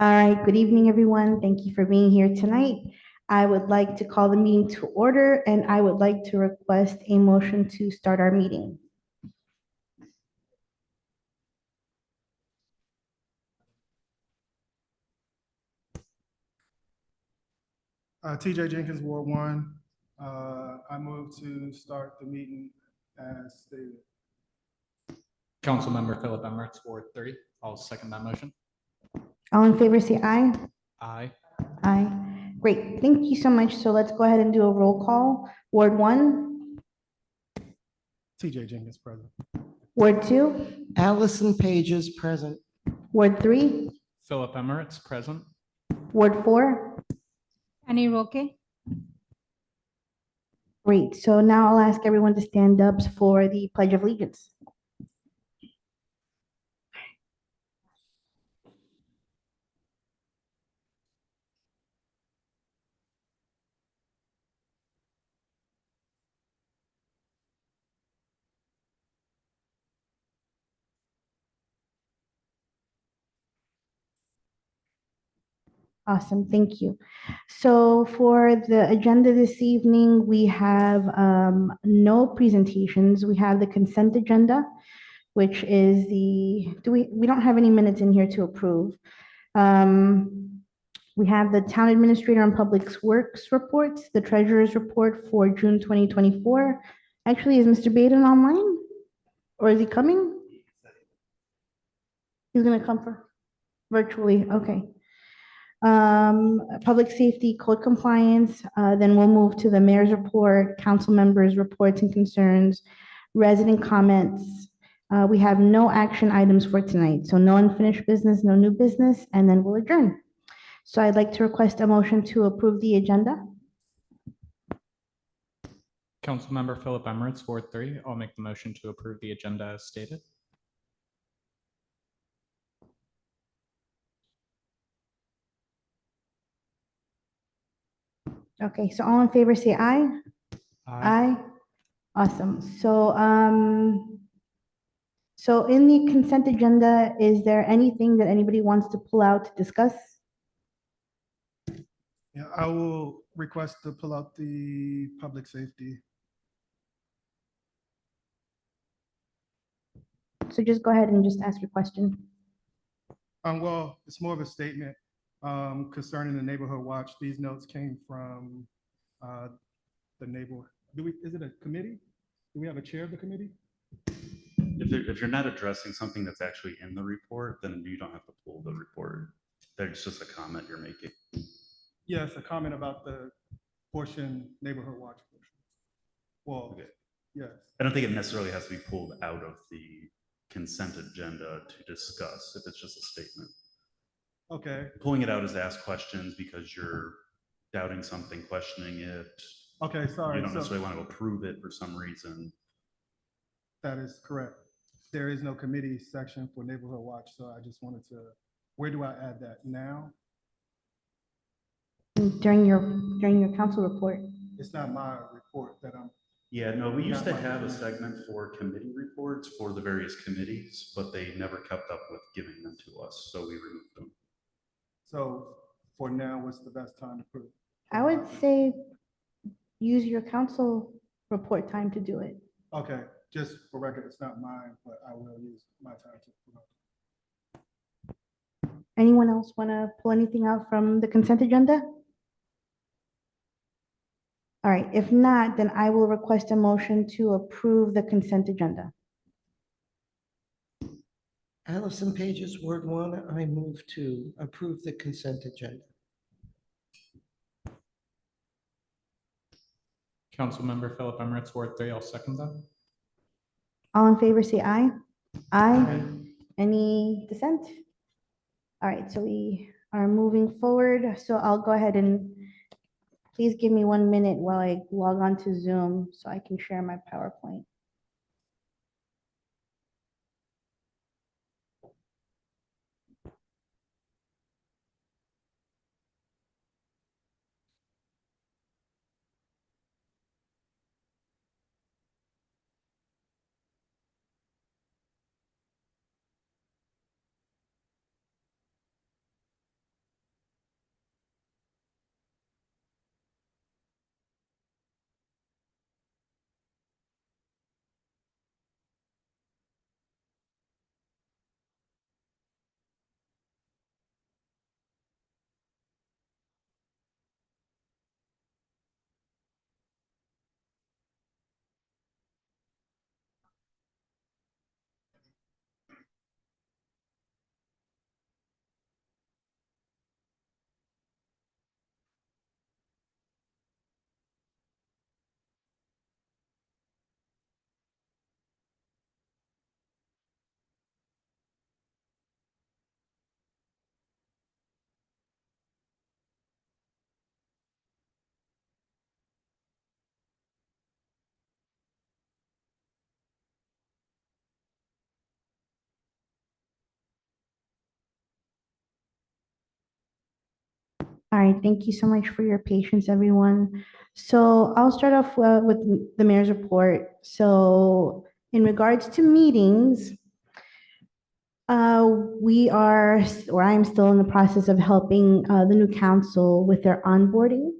All right, good evening, everyone. Thank you for being here tonight. I would like to call the meeting to order, and I would like to request a motion to start our meeting. TJ Jenkins, Ward 1. I move to start the meeting as stated. Councilmember Philip Emmerich, Ward 3. I'll second that motion. All in favor, say aye. Aye. Aye. Great, thank you so much. So let's go ahead and do a roll call. Ward 1, TJ Jenkins, present. Ward 2, Allison Page is present. Ward 3, Philip Emmerich, present. Ward 4. Annie Roque. Great, so now I'll ask everyone to stand up for the Pledge of Allegiance. Awesome, thank you. So for the agenda this evening, we have no presentations. We have the consent agenda, which is we don't have any minutes in here to approve. We have the Town Administrator and Public Works reports, the Treasurer's report for June 2024. Actually, is Mr. Baden online? Or is he coming? He's gonna come for virtually, okay. Public safety code compliance, then we'll move to the mayor's report, council members' reports and concerns, resident comments. We have no action items for tonight, so no unfinished business, no new business, and then we'll adjourn. So I'd like to request a motion to approve the agenda. Councilmember Philip Emmerich, Ward 3. I'll make the motion to approve the agenda as stated. Okay, so all in favor say aye. Aye. Awesome. So in the consent agenda, is there anything that anybody wants to pull out to discuss? Yeah, I will request to pull out the public safety. So just go ahead and just ask your question. Well, it's more of a statement concerning the neighborhood watch. These notes came from the neighborhood. Is it a committee? Do we have a chair of the committee? If you're not addressing something that's actually in the report, then you don't have to pull the report. There's just a comment you're making. Yes, a comment about the neighborhood watch portion. Well, Okay. yes. I don't think it necessarily has to be pulled out of the consent agenda to discuss if it's just a statement. Okay. Pulling it out is to ask questions because you're doubting something, questioning it. Okay, sorry. You don't necessarily want to approve it for some reason. That is correct. There is no committee section for neighborhood watch, so I just wanted to, where do I add that now? During your council report. It's not my report that I'm. Yeah, no, we used to have a segment for committee reports for the various committees, but they never kept up with giving them to us, so we removed them. So for now, what's the best time to put it? I would say use your council report time to do it. Okay, just for record, it's not mine, but I will use my time to promote. Anyone else want to pull anything out from the consent agenda? All right, if not, then I will request a motion to approve the consent agenda. Allison Page is Ward 1. I move to approve the consent agenda. Councilmember Philip Emmerich, Ward 3. I'll second that. All in favor, say aye. Aye. Any dissent? All right, so we are moving forward. So I'll go ahead and please give me 1 minute while I log on to Zoom so I can share my PowerPoint. All right, thank you so much for your patience, everyone. So I'll start off with the mayor's report. So in regards to meetings, we are, or I'm still in the process of helping the new council with their onboarding.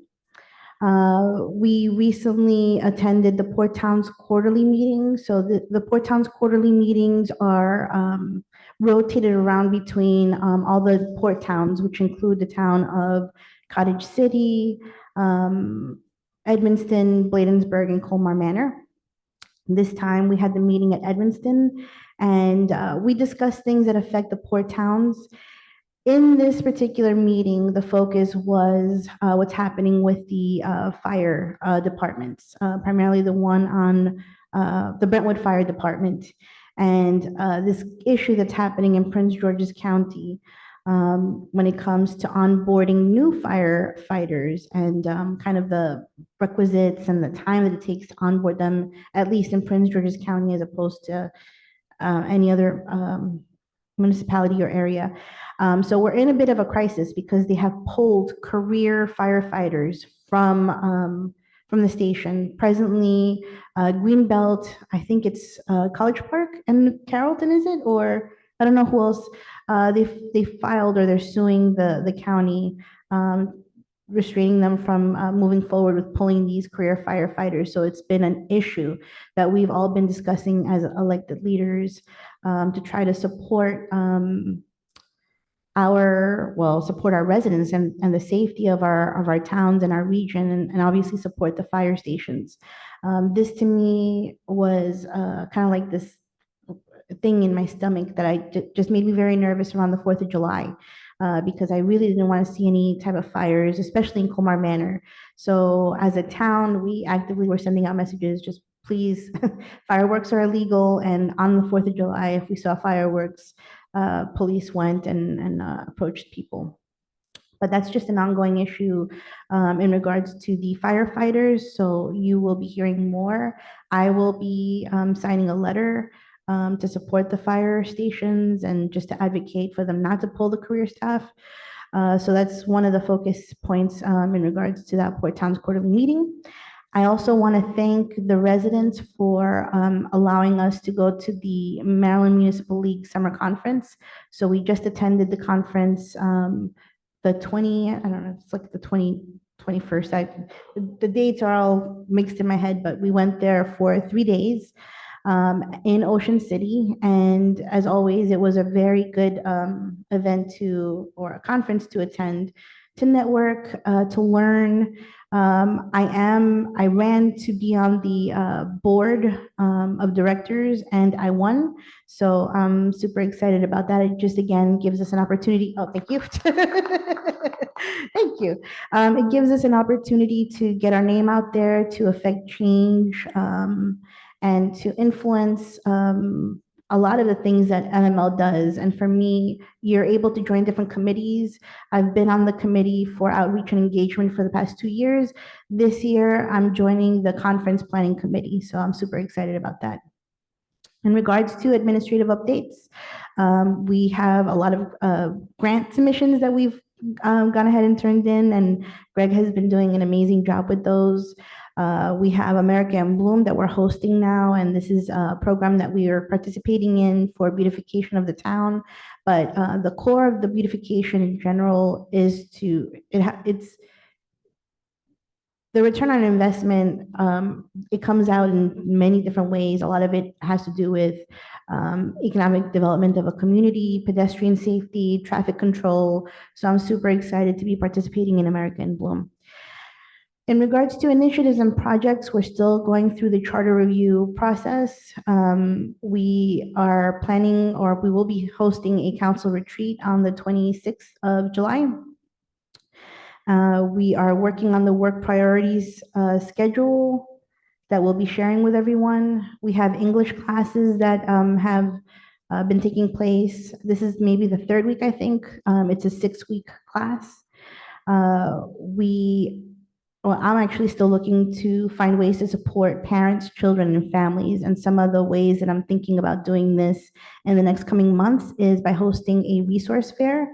We recently attended the Port Towns quarterly meeting. So the Port Towns quarterly meetings are rotated around between all the port towns, which include the town of Cottage City, Edmonston, Bladensburg, and Colmar Manor. This time we had the meeting at Edmonston, and we discussed things that affect the port towns. In this particular meeting, the focus was what's happening with the fire departments, primarily the one on the Brentwood Fire Department, and this issue that's happening in Prince George's County when it comes to onboarding new firefighters and kind of the requisites and the time that it takes to onboard them, at least in Prince George's County, as opposed to any other municipality or area. So we're in a bit of a crisis because they have pulled career firefighters from the station. Presently, Greenbelt, I think it's College Park and Carrollton, is it? Or I don't know who else. They filed or they're suing the county, restraining them from moving forward with pulling these career firefighters. So it's been an issue that we've all been discussing as elected leaders to try to support support our residents and the safety of our towns and our region, and obviously support the fire stations. This to me was kind of like this thing in my stomach that just made me very nervous around the 4th of July. Because I really didn't want to see any type of fires, especially in Colmar Manor. So as a town, we actively were sending out messages, just please, fireworks are illegal. And on the 4th of July, if we saw fireworks, police went and approached people. But that's just an ongoing issue in regards to the firefighters. So you will be hearing more. I will be signing a letter to support the fire stations and just to advocate for them not to pull the career staff. So that's one of the focus points in regards to that Port Towns quarterly meeting. I also want to thank the residents for allowing us to go to the Maryland Municipal League Summer Conference. So we just attended the conference, the 20, I don't know, it's like the 21st. The dates are all mixed in my head, but we went there for 3 days in Ocean City. And as always, it was a very good event or a conference to attend, to network, to learn. I ran to be on the board of directors and I won. So I'm super excited about that. It just, again, gives us an opportunity. Oh, thank you. Thank you. It gives us an opportunity to get our name out there, to affect change, and to influence a lot of the things that MML does. And for me, you're able to join different committees. I've been on the committee for outreach and engagement for the past 2 years. This year, I'm joining the conference planning committee, so I'm super excited about that. In regards to administrative updates, we have a lot of grant submissions that we've gone ahead and turned in, and Greg has been doing an amazing job with those. We have America in Bloom that we're hosting now, and this is a program that we are participating in for beautification of the town. But the core of the beautification in general is it's the return on investment. It comes out in many different ways. A lot of it has to do with economic development of a community, pedestrian safety, traffic control. So I'm super excited to be participating in America in Bloom. In regards to initiatives and projects, we're still going through the charter review process. We are planning, or we will be hosting a council retreat on the 26th of July. We are working on the work priorities schedule that we'll be sharing with everyone. We have English classes that have been taking place. This is maybe the 3rd week, I think. It's a 6-week class. I'm actually still looking to find ways to support parents, children, and families. And some of the ways that I'm thinking about doing this in the next coming months is by hosting a resource fair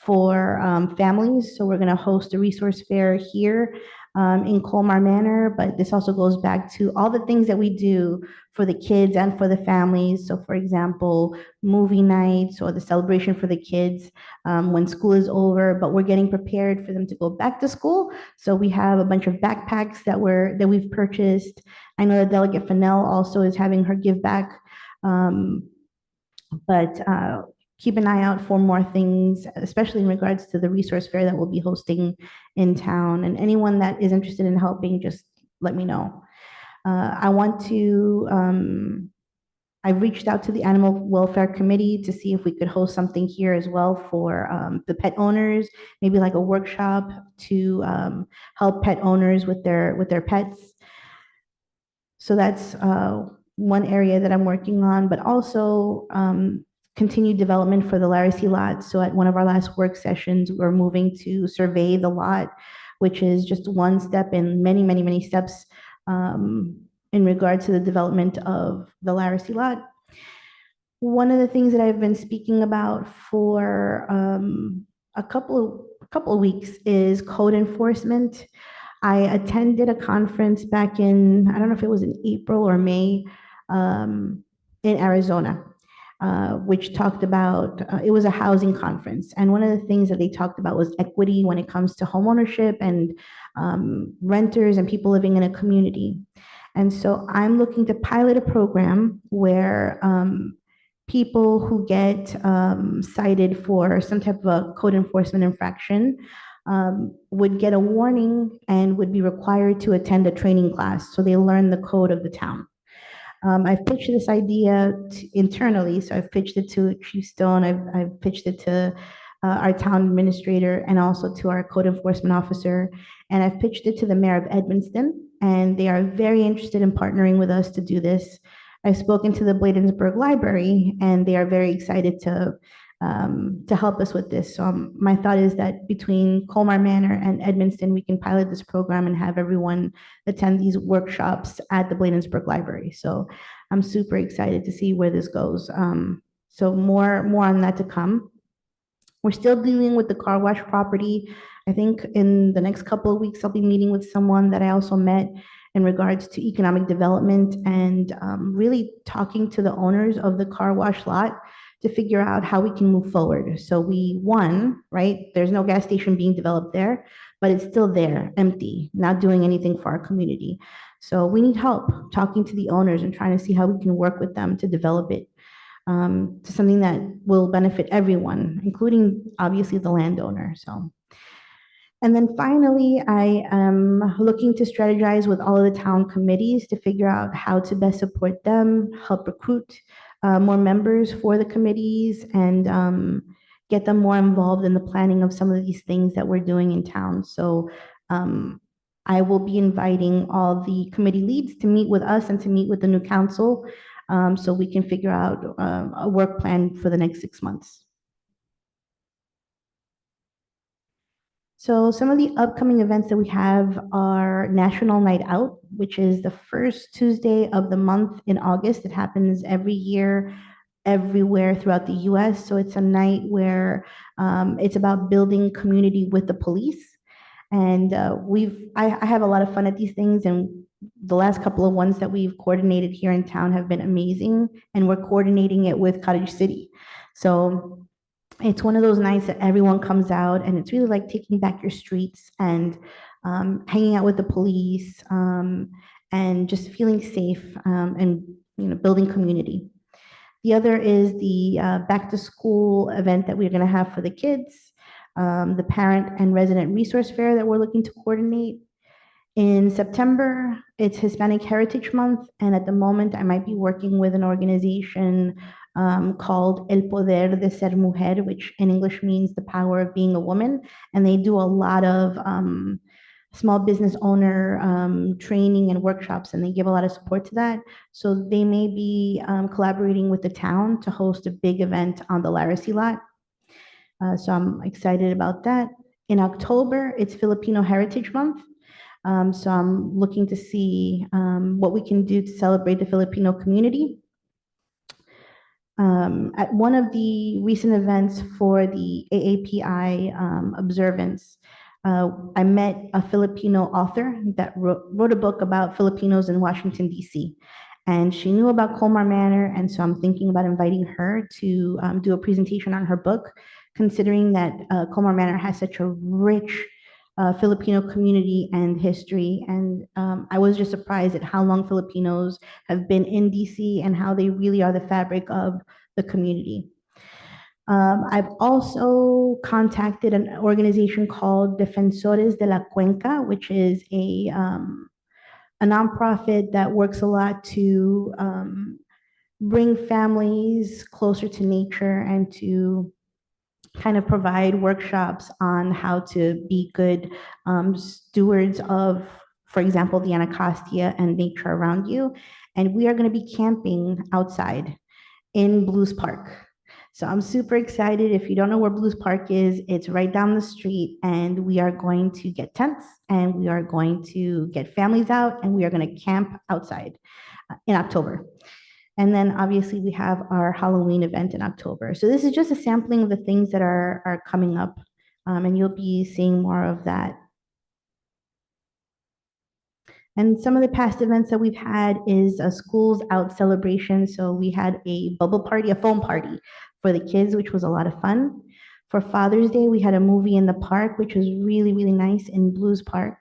for families. So we're going to host a resource fair here in Colmar Manor, but this also goes back to all the things that we do for the kids and for the families. So for example, movie nights or the celebration for the kids when school is over, but we're getting prepared for them to go back to school. So we have a bunch of backpacks that we've purchased. I know that Delegate Fennell also is having her give back. But keep an eye out for more things, especially in regards to the resource fair that we'll be hosting in town. And anyone that is interested in helping, just let me know. I want to, I've reached out to the Animal Welfare Committee to see if we could host something here as well for the pet owners, maybe like a workshop to help pet owners with their pets. So that's one area that I'm working on, but also continued development for the Larissy lot. So at one of our last work sessions, we're moving to survey the lot, which is just one step in many, many, many steps in regard to the development of the Larissy lot. One of the things that I've been speaking about for a couple of weeks is code enforcement. I attended a conference back in, I don't know if it was in April or May, in Arizona, which talked about, it was a housing conference. And one of the things that they talked about was equity when it comes to homeownership and renters and people living in a community. And so I'm looking to pilot a program where people who get cited for some type of a code enforcement infraction would get a warning and would be required to attend a training class so they learn the code of the town. I've pitched this idea internally, so I've pitched it to Chief Stone, I've pitched it to our town administrator and also to our code enforcement officer, and I've pitched it to the mayor of Edmonston, and they are very interested in partnering with us to do this. I've spoken to the Bladensburg Library, and they are very excited to help us with this. So my thought is that between Colmar Manor and Edmonston, we can pilot this program and have everyone attend these workshops at the Bladensburg Library. So I'm super excited to see where this goes. So more on that to come. We're still dealing with the car wash property. I think in the next couple of weeks, I'll be meeting with someone that I also met in regards to economic development and really talking to the owners of the car wash lot to figure out how we can move forward. So right? There's no gas station being developed there, but it's still there, empty, not doing anything for our community. So we need help talking to the owners and trying to see how we can work with them to develop it to something that will benefit everyone, including obviously the landowner. So. And then finally, I am looking to strategize with all of the town committees to figure out how to best support them, help recruit more members for the committees, and get them more involved in the planning of some of these things that we're doing in town. So I will be inviting all the committee leads to meet with us and to meet with the new council so we can figure out a work plan for the next 6 months. So some of the upcoming events that we have are National Night Out, which is the first Tuesday of the month in August. It happens every year, everywhere throughout the US. So it's a night where it's about building community with the police. And I have a lot of fun at these things, and the last couple of ones that we've coordinated here in town have been amazing, and we're coordinating it with Cottage City. So it's one of those nights that everyone comes out, and it's really like taking back your streets and hanging out with the police and just feeling safe and building community. The other is the back to school event that we're going to have for the kids, the parent and resident resource fair that we're looking to coordinate. In September, it's Hispanic Heritage Month, and at the moment, I might be working with an organization called El Poder de Ser Mujer, which in English means the power of being a woman, and they do a lot of small business owner training and workshops, and they give a lot of support to that. So they may be collaborating with the town to host a big event on the Larissy lot. So I'm excited about that. In October, it's Filipino Heritage Month. So I'm looking to see what we can do to celebrate the Filipino community. At one of the recent events for the AAPI observance, I met a Filipino author that wrote a book about Filipinos in Washington, D.C. And she knew about Colmar Manor, and so I'm thinking about inviting her to do a presentation on her book, considering that Colmar Manor has such a rich Filipino community and history. And I was just surprised at how long Filipinos have been in DC and how they really are the fabric of the community. I've also contacted an organization called Defensores de la Cuenca, which is a nonprofit that works a lot to bring families closer to nature and to kind of provide workshops on how to be good stewards of, for example, the Anacostia and nature around you. And we are going to be camping outside in Blues Park. So I'm super excited. If you don't know where Blues Park is, it's right down the street, and we are going to get tents and we are going to get families out and we are going to camp outside in October. And then obviously we have our Halloween event in October. So this is just a sampling of the things that are coming up, and you'll be seeing more of that. And some of the past events that we've had is a schools out celebration. So we had a bubble party, a foam party for the kids, which was a lot of fun. For Father's Day, we had a movie in the park, which was really, really nice in Blues Park.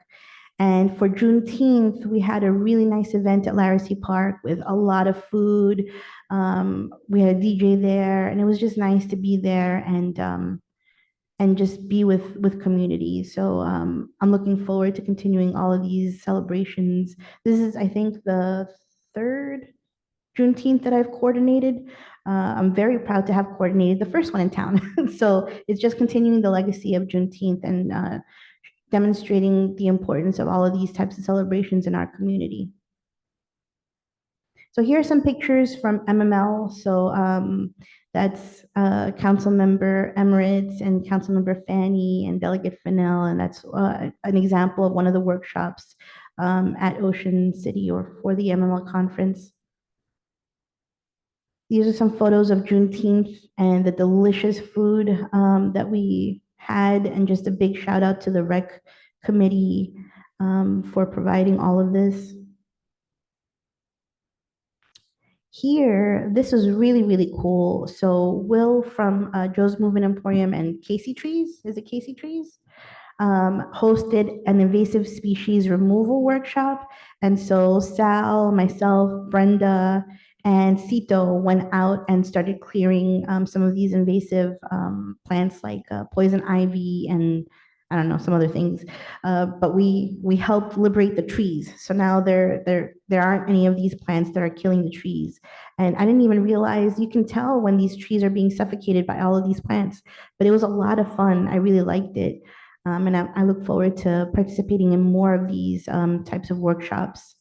And for Juneteenth, we had a really nice event at Larrissy Park with a lot of food. We had a DJ there, and it was just nice to be there and just be with community. So I'm looking forward to continuing all of these celebrations. This is, I think, the third Juneteenth that I've coordinated. I'm very proud to have coordinated the first one in town. So it's just continuing the legacy of Juneteenth and demonstrating the importance of all of these types of celebrations in our community. So here are some pictures from MML. So that's Councilmember Emirates and Councilmember Fanny and Delegate Fennell, and that's an example of one of the workshops at Ocean City or for the MML conference. These are some photos of Juneteenth and the delicious food that we had, and just a big shout out to the rec committee for providing all of this. Here, this is really, really cool. So Will from Joe's Movement Emporium and Casey Trees, is it Casey Trees? Hosted an invasive species removal workshop. And so Sal, myself, Brenda, and Cito went out and started clearing some of these invasive plants like poison ivy and I don't know, some other things. But we helped liberate the trees. So now there aren't any of these plants that are killing the trees. And I didn't even realize, you can tell when these trees are being suffocated by all of these plants. But it was a lot of fun. I really liked it. And I look forward to participating in more of these types of workshops.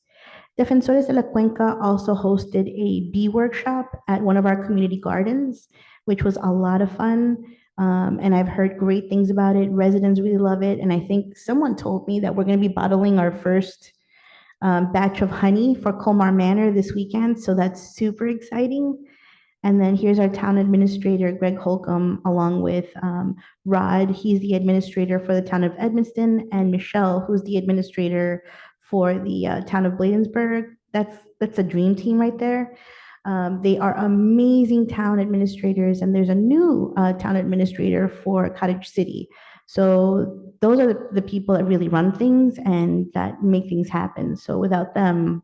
Defensores de la Cuenca also hosted a bee workshop at one of our community gardens, which was a lot of fun. And I've heard great things about it. Residents really love it. And I think someone told me that we're going to be bottling our first batch of honey for Colmar Manor this weekend. So that's super exciting. And then here's our town administrator, Greg Holcomb, along with Rod. He's the administrator for the town of Edmiston, and Michelle, who's the administrator for the town of Bladensburg. That's a dream team right there. They are amazing town administrators, and there's a new town administrator for Cottage City. So those are the people that really run things and that make things happen. So without them,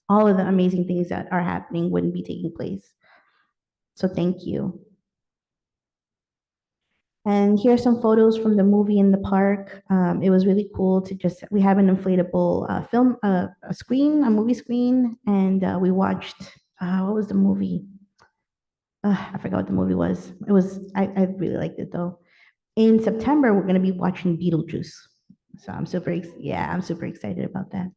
all of the amazing things that are happening wouldn't be taking place. So thank you. And here are some photos from the movie in the park. It was really cool to we have an inflatable a movie screen, and we watched, what was the movie? I forgot what the movie was. I really liked it though. In September, we're gonna be watching Beetlejuice. So I'm super excited about that.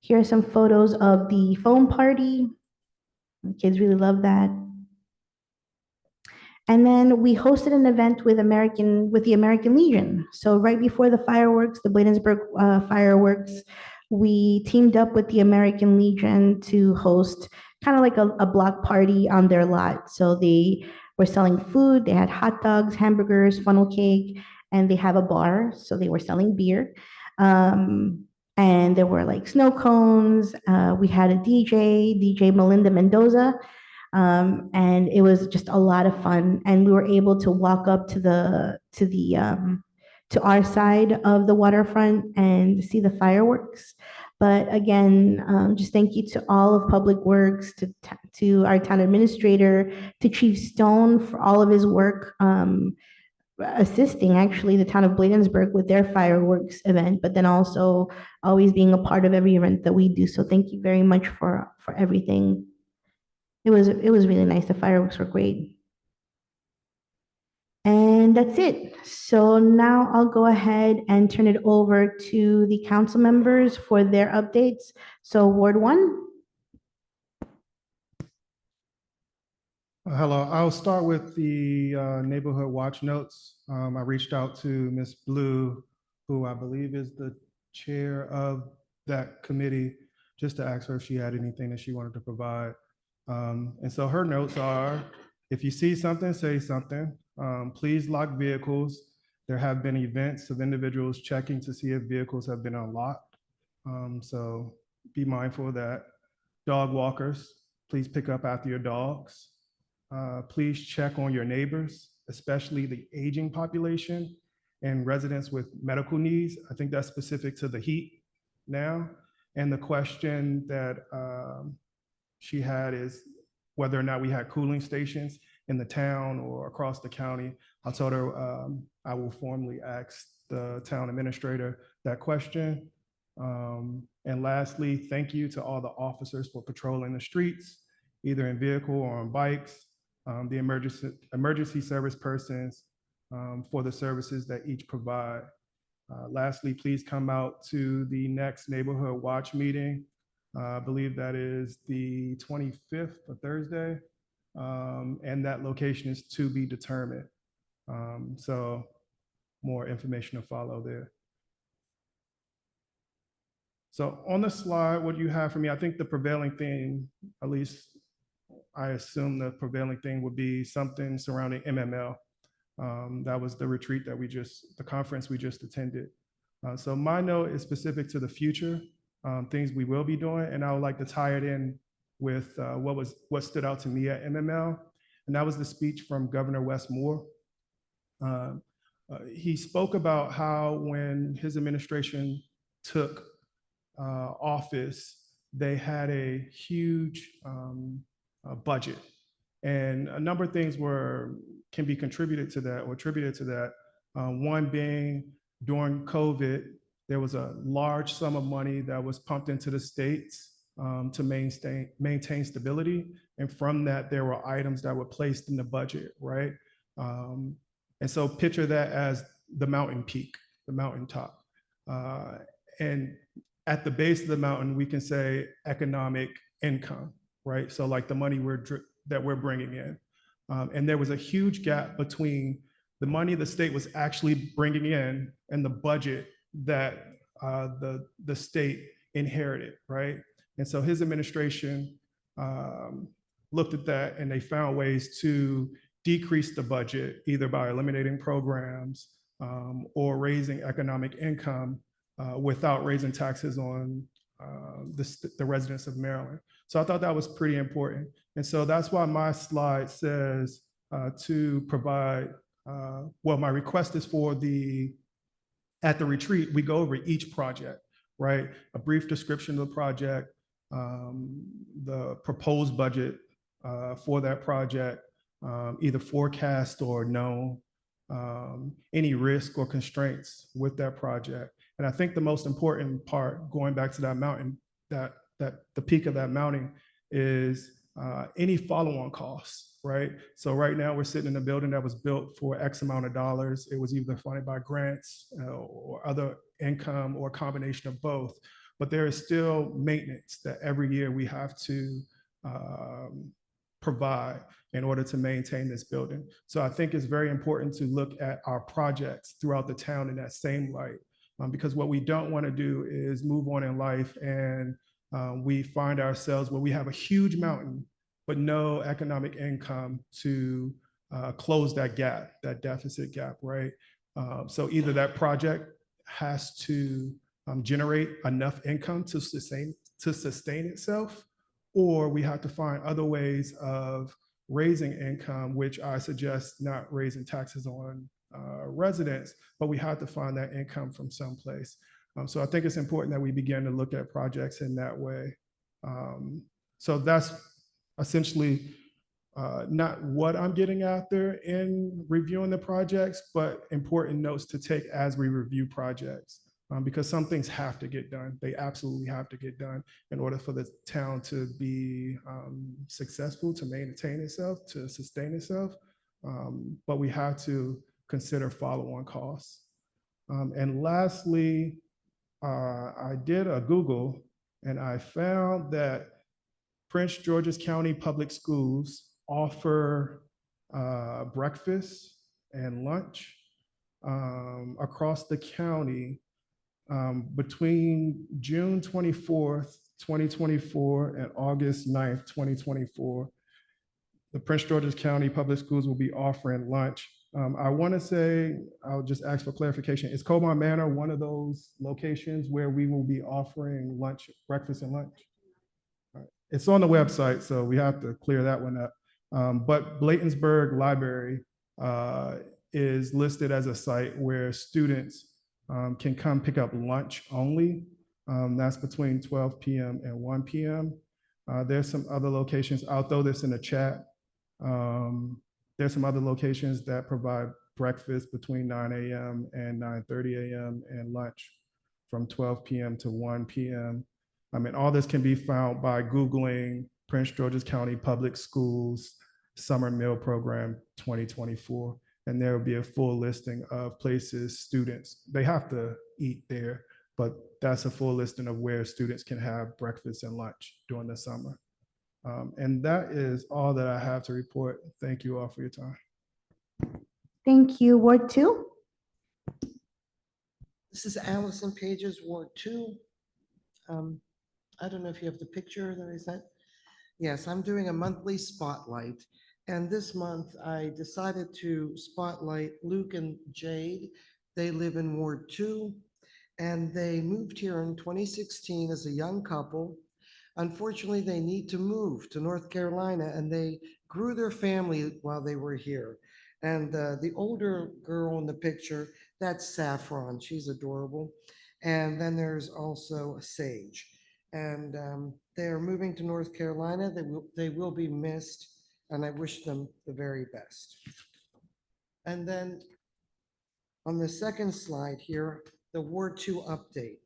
Here are some photos of the foam party. The kids really love that. And then we hosted an event with the American Legion. So right before the fireworks, the Bladensburg fireworks, we teamed up with the American Legion to host kind of like a block party on their lot. So they were selling food, they had hot dogs, hamburgers, funnel cake, and they have a bar, so they were selling beer. And there were like snow cones. We had a DJ Melinda Mendoza, and it was just a lot of fun. And we were able to walk up to our side of the waterfront and see the fireworks. But again, just thank you to all of Public Works, to our town administrator, to Chief Stone for all of his work. Assisting actually the town of Bladensburg with their fireworks event, but then also always being a part of every event that we do. So thank you very much for everything. It was really nice. The fireworks were great. And that's it. So now I'll go ahead and turn it over to the council members for their updates. So Ward 1. Hello, I'll start with the neighborhood watch notes. I reached out to Ms. Blue, who I believe is the chair of that committee, just to ask her if she had anything that she wanted to provide. And so her notes are, if you see something, say something. Please lock vehicles. There have been events of individuals checking to see if vehicles have been unlocked. So be mindful of that. Dog walkers, please pick up after your dogs. Please check on your neighbors, especially the aging population and residents with medical needs. I think that's specific to the heat now. And the question that she had is whether or not we had cooling stations in the town or across the county. I told her I will formally ask the town administrator that question. And lastly, thank you to all the officers for patrolling the streets, either in vehicle or on bikes. The emergency service persons for the services that each provide. Lastly, please come out to the next neighborhood watch meeting. I believe that is the 25th, of Thursday, and that location is to be determined. So more information to follow there. So on the slide, what you have for me, I think the prevailing theme, at least I assume the prevailing thing would be something surrounding MML. That was the retreat that the conference we just attended. So my note is specific to the future, things we will be doing, and I would like to tie it in with what stood out to me at MML, and that was the speech from Governor Wes Moore. He spoke about how when his administration took office, they had a huge budget. And a number of things can be contributed to that or attributed to that. One being during COVID, there was a large sum of money that was pumped into the states to maintain stability. And from that, there were items that were placed in the budget, right? And so picture that as the mountain peak, the mountaintop. And at the base of the mountain, we can say economic income, right? So like the money that we're bringing in. And there was a huge gap between the money the state was actually bringing in and the budget that the state inherited, right? And so his administration looked at that and they found ways to decrease the budget, either by eliminating programs or raising economic income without raising taxes on the residents of Maryland. So I thought that was pretty important. And so that's why my slide says to provide, well, my request is for at the retreat, we go over each project, right? A brief description of the project, the proposed budget for that project, either forecast or known, any risk or constraints with that project. And I think the most important part, going back to that mountain, that the peak of that mountain is any follow-on costs, right? So right now we're sitting in a building that was built for X amount of dollars. It was either funded by grants or other income or a combination of both. But there is still maintenance that every year we have to provide in order to maintain this building. So I think it's very important to look at our projects throughout the town in that same light. Because what we don't want to do is move on in life and we find ourselves where we have a huge mountain, but no economic income to close that gap, that deficit gap, right? So either that project has to generate enough income to sustain itself, or we have to find other ways of raising income, which I suggest not raising taxes on residents, but we have to find that income from someplace. So I think it's important that we begin to look at projects in that way. So that's essentially not what I'm getting after in reviewing the projects, but important notes to take as we review projects. Because some things have to get done. They absolutely have to get done in order for the town to be successful, to maintain itself, to sustain itself. But we have to consider follow-on costs. And lastly, I did a Google and I found that Prince George's County Public Schools offer breakfast and lunch across the county between June 24th, 2024 and August 9th, 2024. The Prince George's County Public Schools will be offering lunch. I want to say, I'll just ask for clarification. Is Colmar Manor one of those locations where we will be offering lunch, breakfast and lunch? It's on the website, so we have to clear that one up. But Bladensburg Library is listed as a site where students can come pick up lunch only. That's between 12 p.m. and 1 p.m. There's some other locations. I'll throw this in the chat. There's some other locations that provide breakfast between 9 a.m. and 9:30 a.m. and lunch from 12 p.m. to 1 p.m. I mean, all this can be found by Googling Prince George's County Public Schools Summer Meal Program 2024. And there will be a full listing of places students, they have to eat there, but that's a full listing of where students can have breakfast and lunch during the summer. And that is all that I have to report. Thank you all for your time. Thank you. Ward 2? This is Allison Page's Ward 2. I don't know if you have the picture that I sent. Yes, I'm doing a monthly spotlight. And this month I decided to spotlight Luke and Jade. They live in Ward 2 and they moved here in 2016 as a young couple. Unfortunately, they need to move to North Carolina and they grew their family while they were here. And the older girl in the picture, that's Saffron. She's adorable. And then there's also Sage. And they're moving to North Carolina. They will be missed, and I wish them the very best. And then on the second slide here, the Ward 2 update.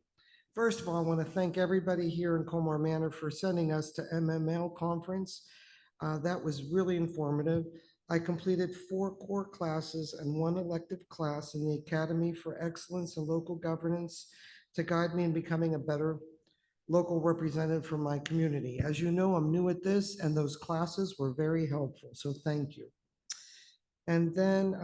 First of all, I want to thank everybody here in Colmar Manor for sending us to MML conference. That was really informative. I completed 4 core classes and 1 elective class in the Academy for Excellence in Local Governance to guide me in becoming a better local representative for my community. As you know, I'm new at this and those classes were very helpful, so thank you. And then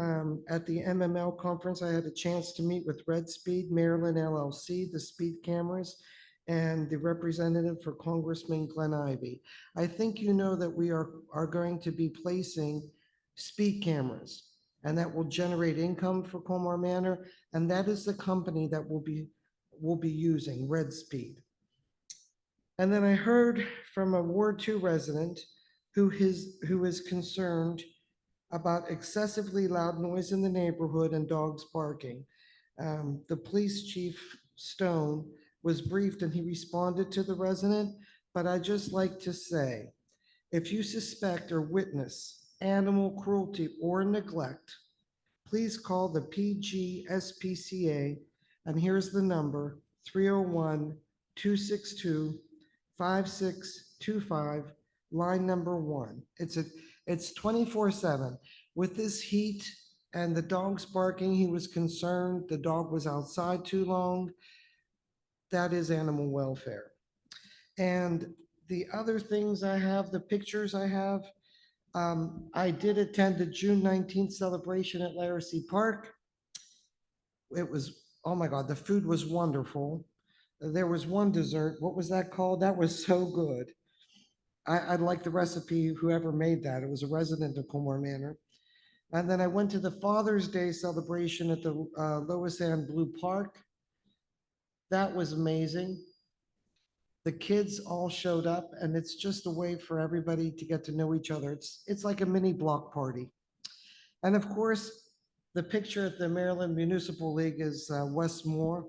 at the MML conference, I had a chance to meet with Red Speed Maryland LLC, the speed cameras, and the representative for Congressman Glenn Ivey. I think you know that we are going to be placing speed cameras, and that will generate income for Colmar Manor, and that is the company that will be using Red Speed. And then I heard from a Ward 2 resident who is concerned about excessively loud noise in the neighborhood and dogs barking. The police chief, Stone, was briefed and he responded to the resident, but I'd just like to say, if you suspect or witness animal cruelty or neglect, please call the PGSPCA, and here's the number, 301-262-5625, line number 1. It's 24/7. With this heat and the dogs barking, he was concerned the dog was outside too long. That is animal welfare. And the other things I have, the pictures I have, I did attend the June 19th celebration at Laracy Park. It was, oh my God, the food was wonderful. There was one dessert, what was that called? That was so good. I'd like the recipe, whoever made that. It was a resident of Colmar Manor. And then I went to the Father's Day celebration at the Lois Ann Blue Park. That was amazing. The kids all showed up, and it's just a way for everybody to get to know each other. It's like a mini block party. And of course, the picture at the Maryland Municipal League is Wes Moore.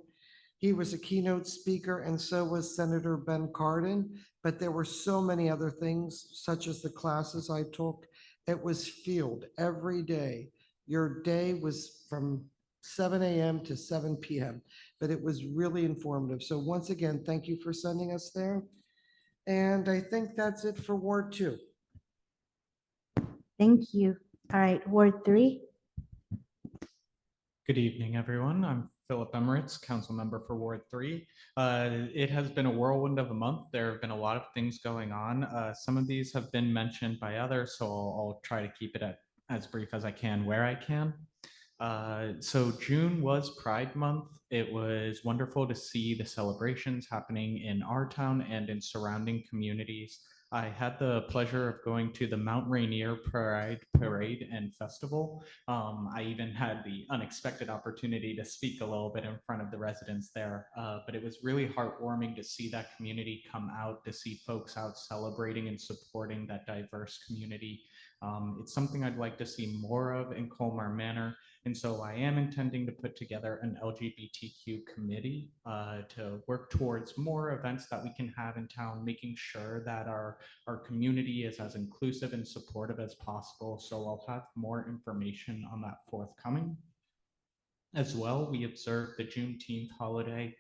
He was a keynote speaker, and so was Senator Ben Cardin. But there were so many other things, such as the classes I took. It was field every day. Your day was from 7 a.m. to 7 p.m., but it was really informative. So once again, thank you for sending us there. And I think that's it for Ward 2. Thank you. All right, Ward 3. Good evening, everyone. I'm Philip Emirates, council member for Ward 3. It has been a whirlwind of a month. There have been a lot of things going on. Some of these have been mentioned by others, so I'll try to keep it as brief as I can where I can. So June was Pride Month. It was wonderful to see the celebrations happening in our town and in surrounding communities. I had the pleasure of going to the Mount Rainier Parade and Festival. I even had the unexpected opportunity to speak a little bit in front of the residents there, but it was really heartwarming to see that community come out, to see folks out celebrating and supporting that diverse community. It's something I'd like to see more of in Colmar Manor. And so I am intending to put together an LGBTQ committee to work towards more events that we can have in town, making sure that our community is as inclusive and supportive as possible. So I'll have more information on that forthcoming. As well, we observe the Juneteenth holiday.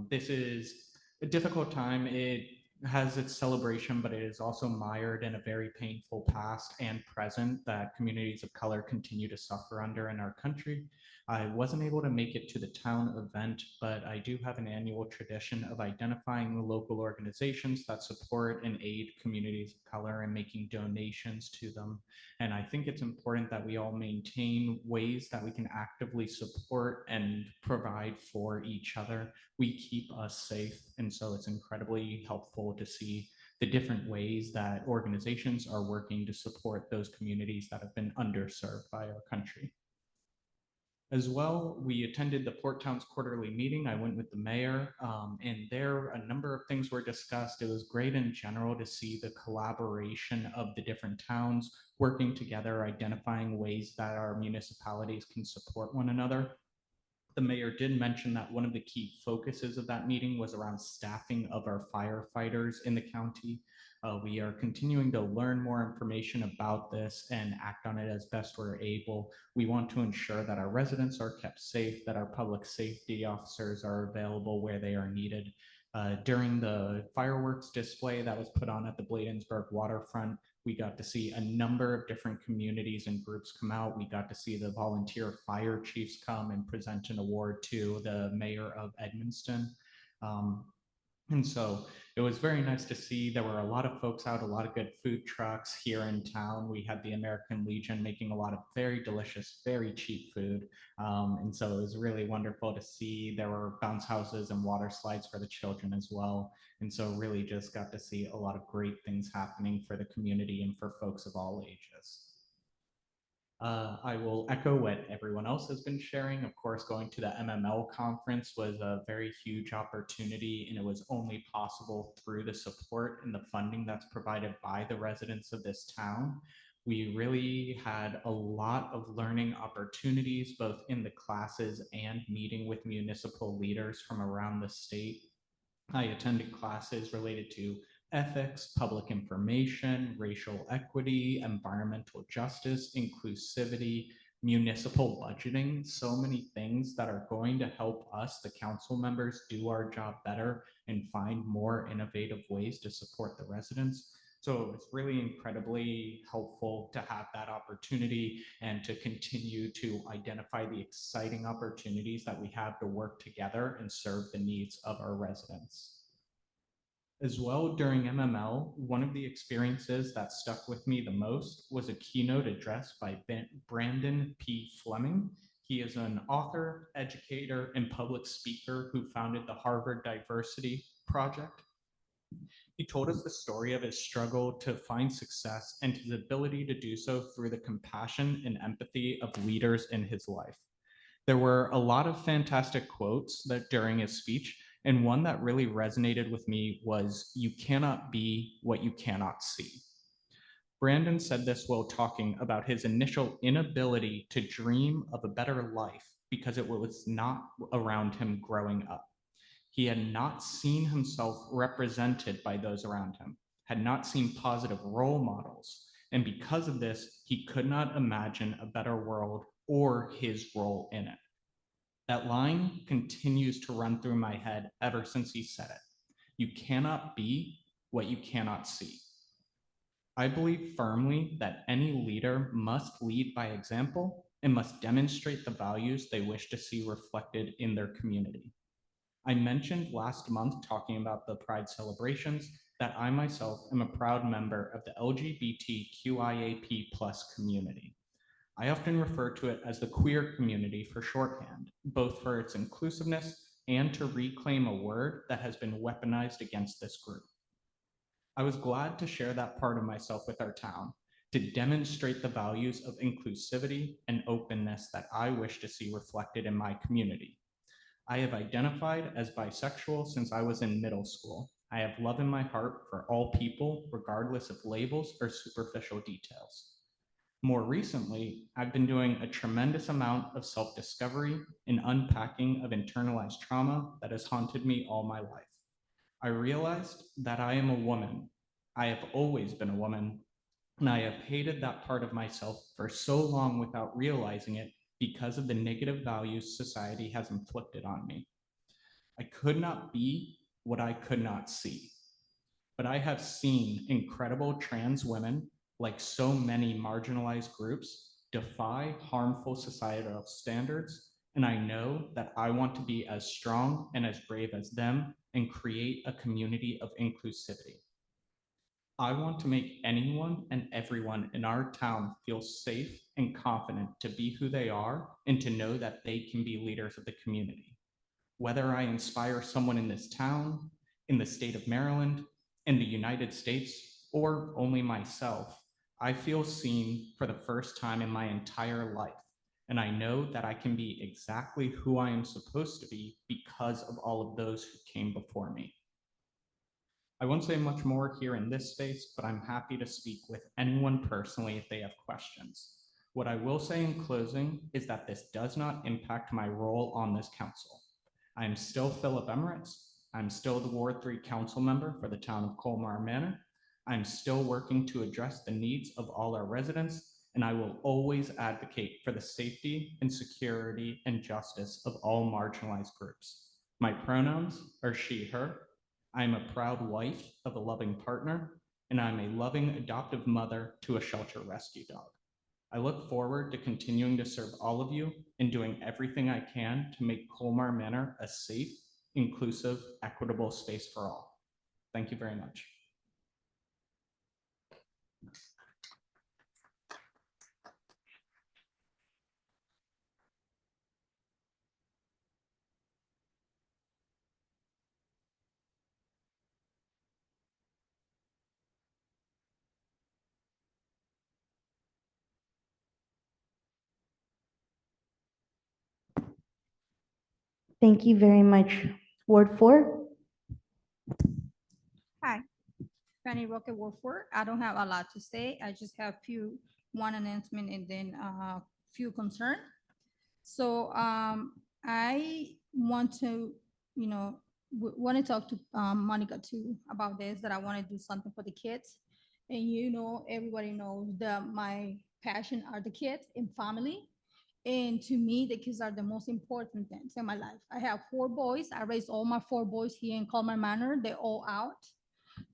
This is a difficult time. It has its celebration, but it is also mired in a very painful past and present that communities of color continue to suffer under in our country. I wasn't able to make it to the town event, but I do have an annual tradition of identifying the local organizations that support and aid communities of color and making donations to them. And I think it's important that we all maintain ways that we can actively support and provide for each other. We keep us safe. And so it's incredibly helpful to see the different ways that organizations are working to support those communities that have been underserved by our country. As well, we attended the Port Towns quarterly meeting. I went with the mayor, and there a number of things were discussed. It was great in general to see the collaboration of the different towns working together, identifying ways that our municipalities can support one another. The mayor did mention that one of the key focuses of that meeting was around staffing of our firefighters in the county. We are continuing to learn more information about this and act on it as best we're able. We want to ensure that our residents are kept safe, that our public safety officers are available where they are needed. During the fireworks display that was put on at the Bladensburg waterfront, we got to see a number of different communities and groups come out. We got to see the volunteer fire chiefs come and present an award to the mayor of Edmonston. And so it was very nice to see. There were a lot of folks out, a lot of good food trucks here in town. We had the American Legion making a lot of very delicious, very cheap food. And so it was really wonderful to see. There were bounce houses and water slides for the children as well. And so really just got to see a lot of great things happening for the community and for folks of all ages. I will echo what everyone else has been sharing. Of course, going to the MML conference was a very huge opportunity, and it was only possible through the support and the funding that's provided by the residents of this town. We really had a lot of learning opportunities, both in the classes and meeting with municipal leaders from around the state. I attended classes related to ethics, public information, racial equity, environmental justice, inclusivity, municipal budgeting, so many things that are going to help us, the council members, do our job better and find more innovative ways to support the residents. So it was really incredibly helpful to have that opportunity and to continue to identify the exciting opportunities that we have to work together and serve the needs of our residents. As well, during MML, one of the experiences that stuck with me the most was a keynote address by Brandon P. Fleming. He is an author, educator, and public speaker who founded the Harvard Diversity Project. He told us the story of his struggle to find success and his ability to do so through the compassion and empathy of leaders in his life. There were a lot of fantastic quotes that during his speech, and one that really resonated with me was, "You cannot be what you cannot see." Brandon said this while talking about his initial inability to dream of a better life because it was not around him growing up. He had not seen himself represented by those around him, had not seen positive role models, and because of this, he could not imagine a better world or his role in it. That line continues to run through my head ever since he said it. You cannot be what you cannot see. I believe firmly that any leader must lead by example and must demonstrate the values they wish to see reflected in their community. I mentioned last month, talking about the Pride celebrations, that I myself am a proud member of the LGBTQIAP+ community. I often refer to it as the queer community for shorthand, both for its inclusiveness and to reclaim a word that has been weaponized against this group. I was glad to share that part of myself with our town, to demonstrate the values of inclusivity and openness that I wish to see reflected in my community. I have identified as bisexual since I was in middle school. I have love in my heart for all people, regardless of labels or superficial details. More recently, I've been doing a tremendous amount of self-discovery and unpacking of internalized trauma that has haunted me all my life. I realized that I am a woman. I have always been a woman, and I have hated that part of myself for so long without realizing it because of the negative values society has inflicted on me. I could not be what I could not see, but I have seen incredible trans women, like so many marginalized groups, defy harmful societal standards, and I know that I want to be as strong and as brave as them and create a community of inclusivity. I want to make anyone and everyone in our town feel safe and confident to be who they are and to know that they can be leaders of the community. Whether I inspire someone in this town, in the state of Maryland, in the United States, or only myself, I feel seen for the first time in my entire life. And I know that I can be exactly who I am supposed to be because of all of those who came before me. I won't say much more here in this space, but I'm happy to speak with anyone personally if they have questions. What I will say in closing is that this does not impact my role on this council. I am still Philip Emirates. I'm still the Ward 3 council member for the town of Colmar Manor. I'm still working to address the needs of all our residents, and I will always advocate for the safety and security and justice of all marginalized groups. My pronouns are she, her. I am a proud wife of a loving partner, and I'm a loving adoptive mother to a shelter rescue dog. I look forward to continuing to serve all of you and doing everything I can to make Colmar Manor a safe, inclusive, equitable space for all. Thank you very much. Thank you very much. Ward 4? Hi, Fanny Roque Wolford. I don't have a lot to say. I just have one announcement and then a few concern. So I want to, want to talk to Monica too about this, that I want to do something for the kids. And everybody knows that my passion are the kids and family. And to me, the kids are the most important things in my life. I have 4 boys. I raised all my 4 boys here in Colmar Manor. They're all out.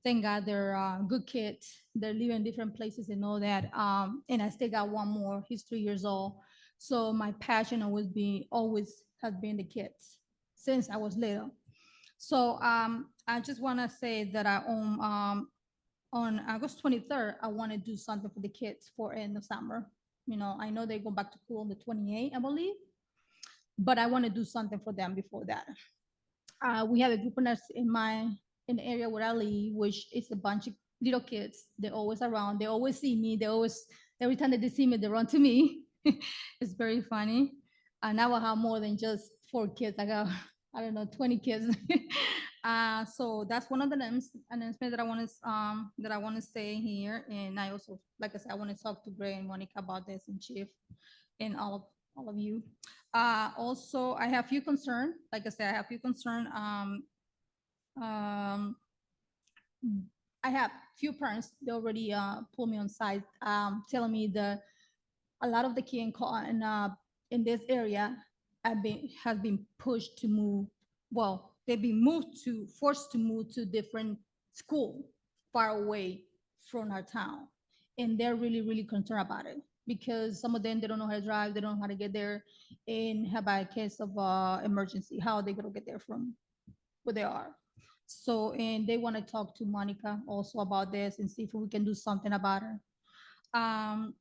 Thank God they're good kids. They live in different places and all that. And I still got one more. He's 3 years old. So my passion always has been the kids since I was little. So I just want to say that on August 23rd, I want to do something for the kids for in the summer. I know they go back to school on the 28th, I believe. but I want to do something for them before that. We have a group of nurses in the area where I live, which is a bunch of little kids. They're always around. They always see me. They always, every time that they see me, they run to me. It's very funny. And now I have more than just 4 kids. I got, I don't know, 20 kids. So that's one of the announcements that I want to say here. And I also, like I said, I want to talk to Gray and Monica about this, and Chief and all of you. Also, I have few concern. Like I said, I have few concern. Um, I have few parents. They already pulled me on side, telling me that a lot of the kids in this area has been pushed to move. Well, they've been forced to move to different school far away from our town, and they're really concerned about it because some of them they don't know how to drive, they don't know how to get there, and have a case of emergency, how are they gonna get there from where they are? So, and they want to talk to Monica also about this and see if we can do something about it. Um,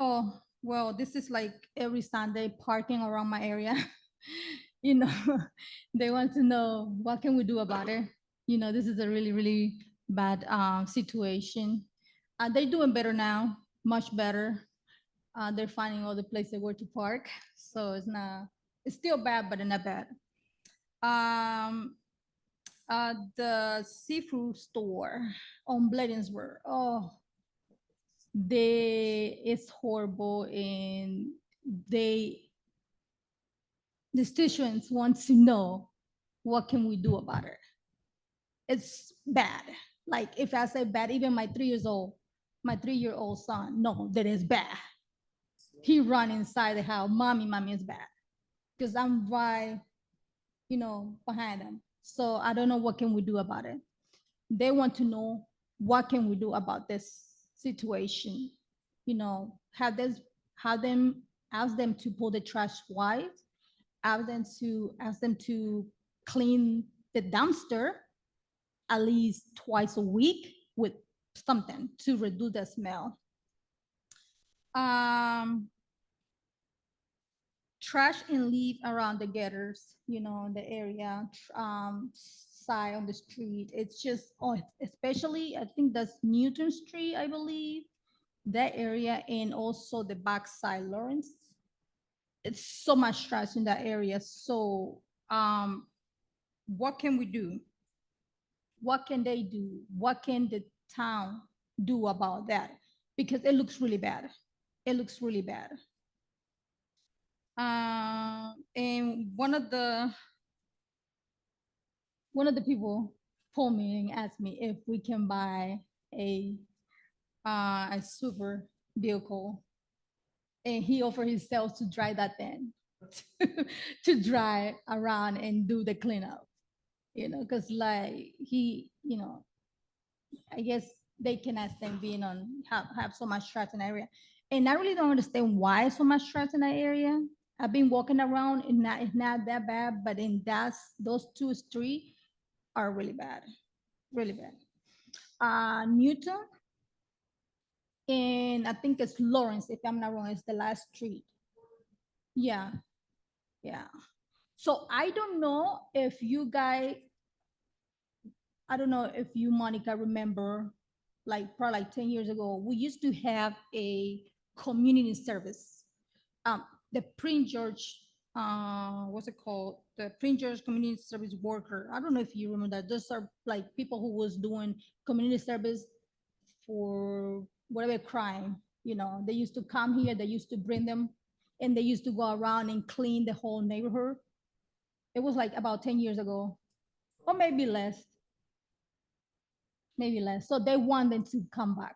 Oh, well, this is like every Sunday parking around my area. You know, they want to know what can we do about it. You know, this is a really bad situation. They're doing better now, much better. They're finding all the places where to park, so it's still bad, but not bad. Um, the seafood store on Bladensburg. Oh, it's horrible, and they the students want to know what can we do about it. It's bad. Like if I say bad, even my 3-year-old son, no, that is bad. He run inside the house, mommy is bad, because I'm right, behind them. So I don't know what can we do about it. They want to know what can we do about this situation. Have this, have them ask them to pull the trash twice, ask them to clean the dumpster at least twice a week with something to reduce the smell. Trash and leave around the gutters, the area, side on the street. It's just, especially, I think that's Newton Street, I believe, that area, and also the backside, Lawrence. It's so much trash in that area. So, what can we do? What can they do? What can the town do about that? Because it looks really bad. It looks really bad. And one of the people pulled me and asked me if we can buy a super vehicle, and he offered himself to drive that thing, to drive around and do the cleanup. Because like I guess they cannot stand being have so much trash in that area. And I really don't understand why so much trash in that area. I've been walking around, and it's not that bad, but those 2 streets are really bad, really bad. Newton, and I think it's Lawrence, if I'm not wrong, it's the last street. Yeah, yeah. So I don't know if you guys, I don't know if you, Monica, remember, like probably like 10 years ago, we used to have a community service. The Prince George, what's it called? The Prince George Community Service Worker. I don't know if you remember that. Those are like people who was doing community service for whatever crime. They used to come here, they used to bring them, and they used to go around and clean the whole neighborhood. It was like about 10 years ago, or maybe less. Maybe less. So they want them to come back.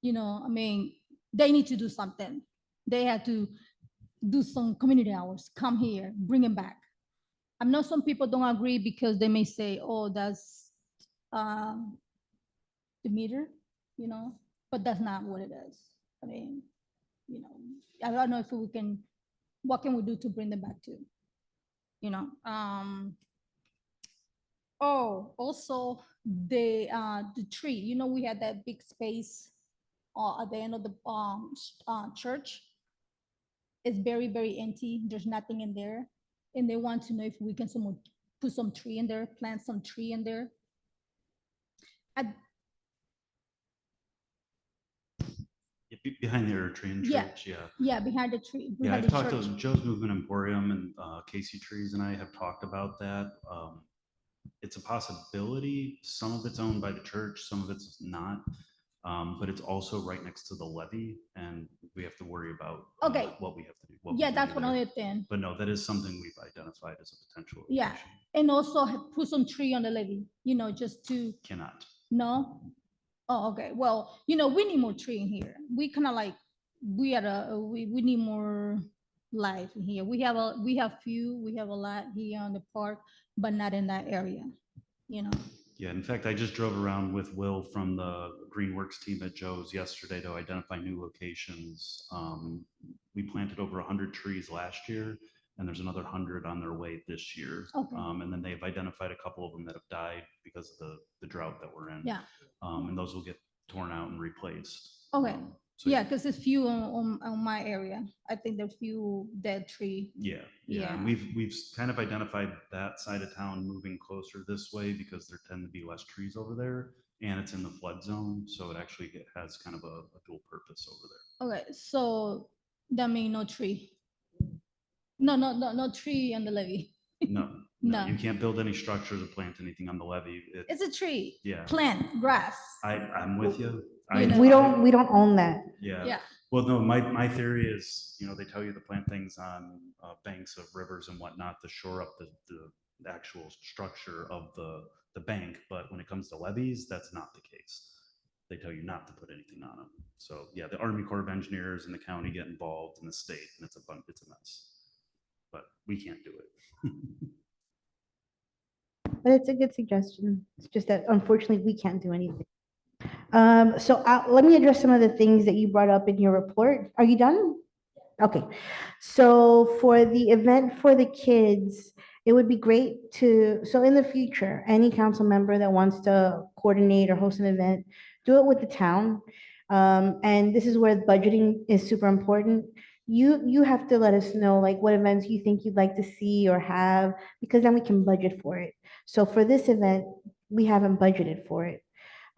I mean, they need to do something. They have to do some community hours, come here, bring them back. I know some people don't agree because they may say, oh, that's the meter, but that's not what it is. I mean, I don't know if what can we do to bring them back to, you know? Oh, also the tree, we had that big space at the end of the church. It's very, very empty. There's nothing in there. And they want to know if we can put some tree in there, plant some tree in there. Behind the Eritrean Yeah. church, yeah. Yeah, behind the tree. Yeah, behind I've the talked church. to Joe's Movement Emporium and Casey Trees and I have talked about that. It's a possibility. Some of it's owned by the church, some of it's not. But it's also right next to the levee and we have to worry about Okay. what we have to do. what we Yeah, can that's do there. another thing. But no, that is something we've identified as a potential Yeah. location. And also put some tree on the levee, just to, Cannot. no? Oh, okay. Well, we need more tree in here. We kind of like, we need more life in here. We have a lot here on the park, but not in that area, you know? Yeah, in fact, I just drove around with Will from the Greenworks team at Joe's yesterday to identify new locations. We planted over 100 trees last year, and there's another 100 on their way this year. Okay. And then they've identified a couple of them that have died because of the drought that we're in. Yeah. And those will get torn out and replaced. Okay. So Yeah, because there's few on my area. I think there's few dead tree. Yeah, yeah, and Yeah. we've kind of identified that side of town moving closer this way because there tend to be less trees over there, and it's in the flood zone, so it actually has kind of a dual purpose over there. Okay, so that means no tree. No tree on the levee. No, no, No. you can't build any structures or plant anything on the levee. It's a tree. Yeah. Plant, grass. I'm with you. You know. We don't own that. Yeah. Yeah. Well, no, my theory is, they tell you to plant things on banks of rivers and whatnot to shore up the actual structure of the bank. But when it comes to levees, that's not the case. They tell you not to put anything on them. So yeah, the Army Corps of Engineers and the county get involved in the state, and it's a mess. But we can't do it. But it's a good suggestion. It's just that unfortunately, we can't do anything. So let me address some of the things that you brought up in your report. Are you done? Okay. So for the event for the kids, it would be great so in the future, any council member that wants to coordinate or host an event, do it with the town. And this is where budgeting is super important. You have to let us know like what events you think you'd like to see or have, because then we can budget for it. So for this event, we haven't budgeted for it.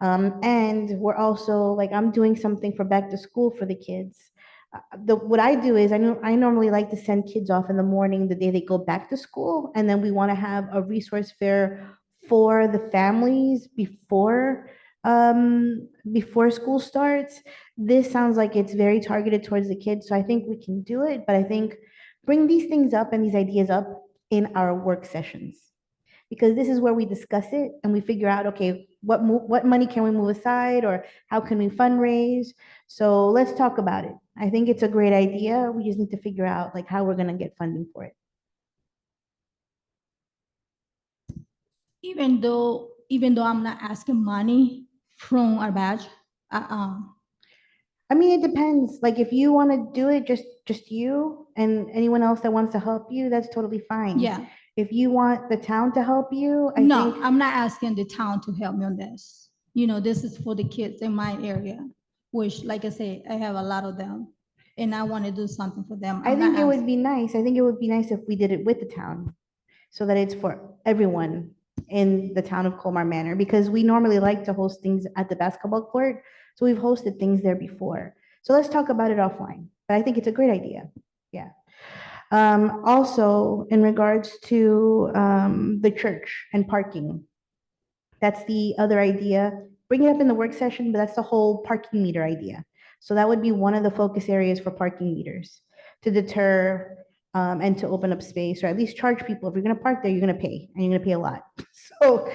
And we're also like, I'm doing something for back to school for the kids. What I do is I normally like to send kids off in the morning, the day they go back to school. And then we want to have a resource fair for the families before school starts. This sounds like it's very targeted towards the kids. So I think we can do it, but I think bring these things up and these ideas up in our work sessions, because this is where we discuss it and we figure out, okay, what money can we move aside or how can we fundraise? So let's talk about it. I think it's a great idea. We just need to figure out like how we're gonna get funding for it. Even though I'm not asking money from our badge, I mean, it depends. Like if you want to do it, just you and anyone else that wants to help you, that's totally fine. yeah. If you want the town to help you, I No, think, I'm not asking the town to help me on this. This is for the kids in my area, which, like I say, I have a lot of them, and I want to do something for them. I I'm think not it would asking- be nice. I think it would be nice if we did it with the town, so that it's for everyone in the town of Colmar Manor, because we normally like to host things at the basketball court. So we've hosted things there before. So let's talk about it offline. But I think it's a great idea. Yeah. Also, in regards to the church and parking, that's the other idea. Bring it up in the work session, but that's the whole parking meter idea. So that would be one of the focus areas for parking meters to deter and to open up space, or at least charge people. If you're going to park there, you're going to pay, and you're going to pay a lot. So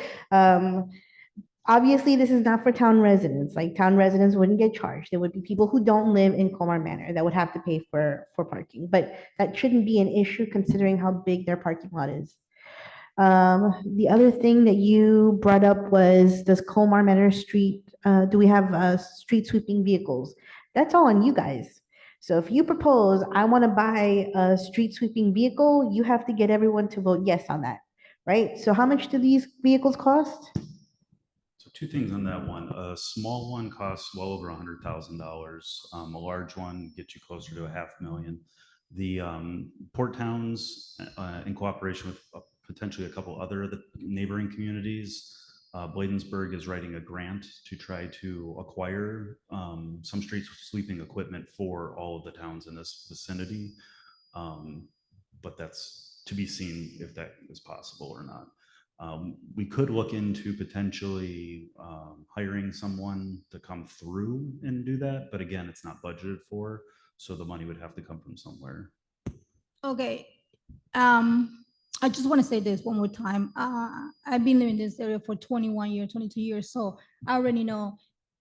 obviously, this is not for town residents. Like town residents wouldn't get charged. There would be people who don't live in Colmar Manor that would have to pay for parking, but that shouldn't be an issue considering how big their parking lot is. The other thing that you brought up was, does Colmar Manor Street, do we have street sweeping vehicles? That's all on you guys. So if you propose, I want to buy a street sweeping vehicle, you have to get everyone to vote yes on that, right? So how much do these vehicles cost? So two things on that one. A small one costs well over $100,000. A large one gets you closer to $500,000. The port towns, in cooperation with potentially a couple other of the neighboring communities, Bladensburg is writing a grant to try to acquire some street sweeping equipment for all of the towns in this vicinity. But that's to be seen if that is possible or not. We could look into potentially hiring someone to come through and do that, but again, it's not budgeted for, so the money would have to come from somewhere. Okay, I just want to say this one more time. I've been living in this area for 21 years, 22 years, so I already know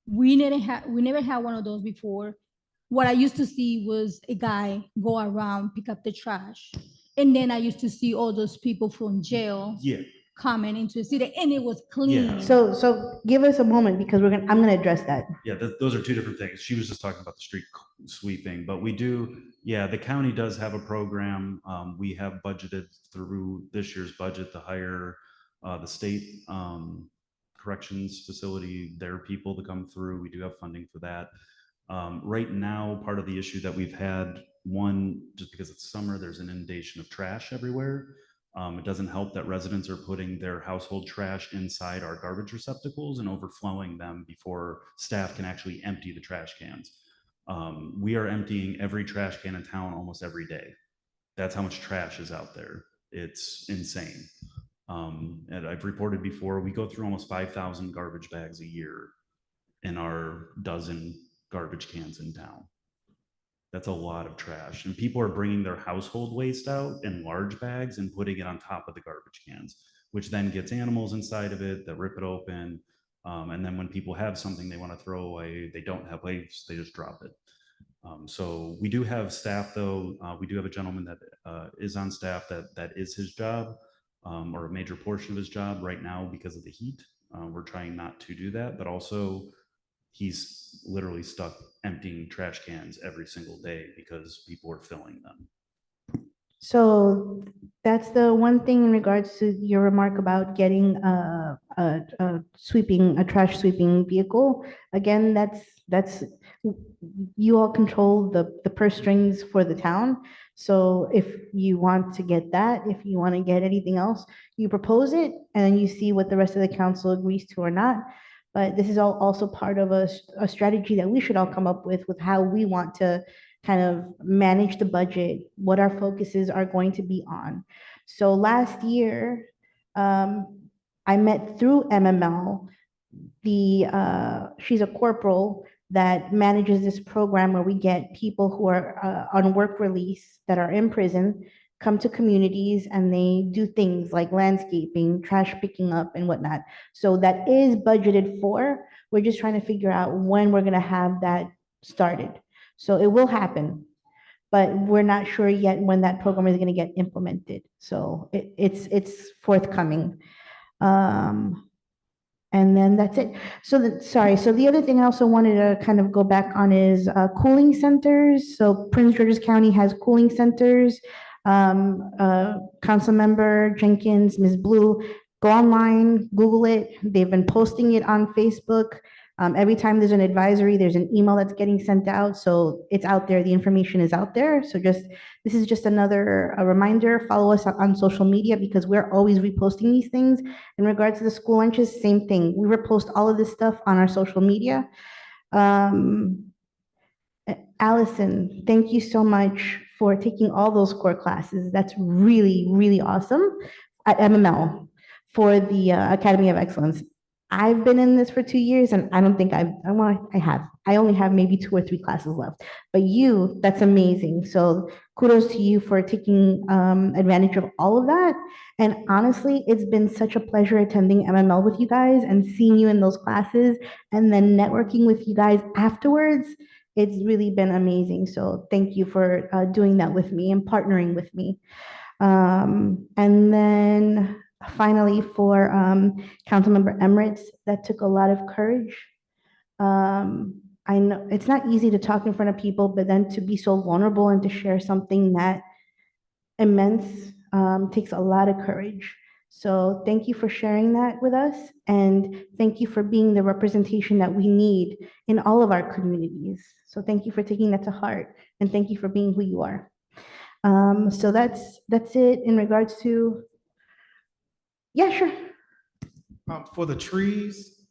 we never had one of those before. What I used to see was a guy go around, pick up the trash. And then I used to see all those people from jail Yeah, coming into the city, and it was clean. So give us a moment because I'm gonna address that. yeah, those are two different things. She was just talking about the street sweeping, but we do, yeah, the county does have a program. We have budgeted through this year's budget to hire the state corrections facility, their people to come through. We do have funding for that. Right now, part of the issue that we've had, one, just because it's summer, there's an inundation of trash everywhere. It doesn't help that residents are putting their household trash inside our garbage receptacles and overflowing them before staff can actually empty the trash cans. We are emptying every trash can in town almost every day. That's how much trash is out there. It's insane. And I've reported before, we go through almost 5,000 garbage bags a year in our dozen garbage cans in town. That's a lot of trash. And people are bringing their household waste out in large bags and putting it on top of the garbage cans, which then gets animals inside of it that rip it open. And then when people have something they want to throw away, they don't have waste, they just drop it. So we do have staff though. We do have a gentleman that is on staff that is his job, or a major portion of his job right now because of the heat. We're trying not to do that, but also he's literally stuck emptying trash cans every single day because people are filling them. So that's the one thing in regards to your remark about getting a trash sweeping vehicle. Again, that's, you all control the purse strings for the town. So if you want to get that, if you want to get anything else, you propose it and then you see what the rest of the council agrees to or not. But this is all also part of a strategy that we should all come up with how we want to kind of manage the budget, what our focuses are going to be on. So last year, I met through MML, she's a corporal that manages this program where we get people who are on work release that are in prison, come to communities and they do things like landscaping, trash picking up and whatnot. So that is budgeted for. We're just trying to figure out when we're gonna have that started. So it will happen, but we're not sure yet when that program is gonna get implemented. So it's forthcoming. And then that's it. So so the other thing I also wanted to kind of go back on is cooling centers. So Prince George's County has cooling centers. Councilmember Jenkins, Ms. Blue, go online, Google it. They've been posting it on Facebook. Every time there's an advisory, there's an email that's getting sent out. So it's out there. The information is out there. So this is just another reminder. Follow us on social media because we're always reposting these things. In regards to the school lunches, same thing. We repost all of this stuff on our social media. Allison, thank you so much for taking all those core classes. That's really, really awesome at MML for the Academy of Excellence. I've been in this for 2 years and I don't think I have. I only have maybe 2 or 3 classes left. But that's amazing. So kudos to you for taking advantage of all of that. And honestly, it's been such a pleasure attending MML with you guys and seeing you in those classes and then networking with you guys afterwards. It's really been amazing. So thank you for doing that with me and partnering with me. And then finally for Councilmember Emirates, that took a lot of courage. I know it's not easy to talk in front of people, but then to be so vulnerable and to share something that immense takes a lot of courage. So thank you for sharing that with us. And thank you for being the representation that we need in all of our communities. So thank you for taking that to heart. And thank you for being who you are. So that's it in regards to, yeah, sure. For the trees,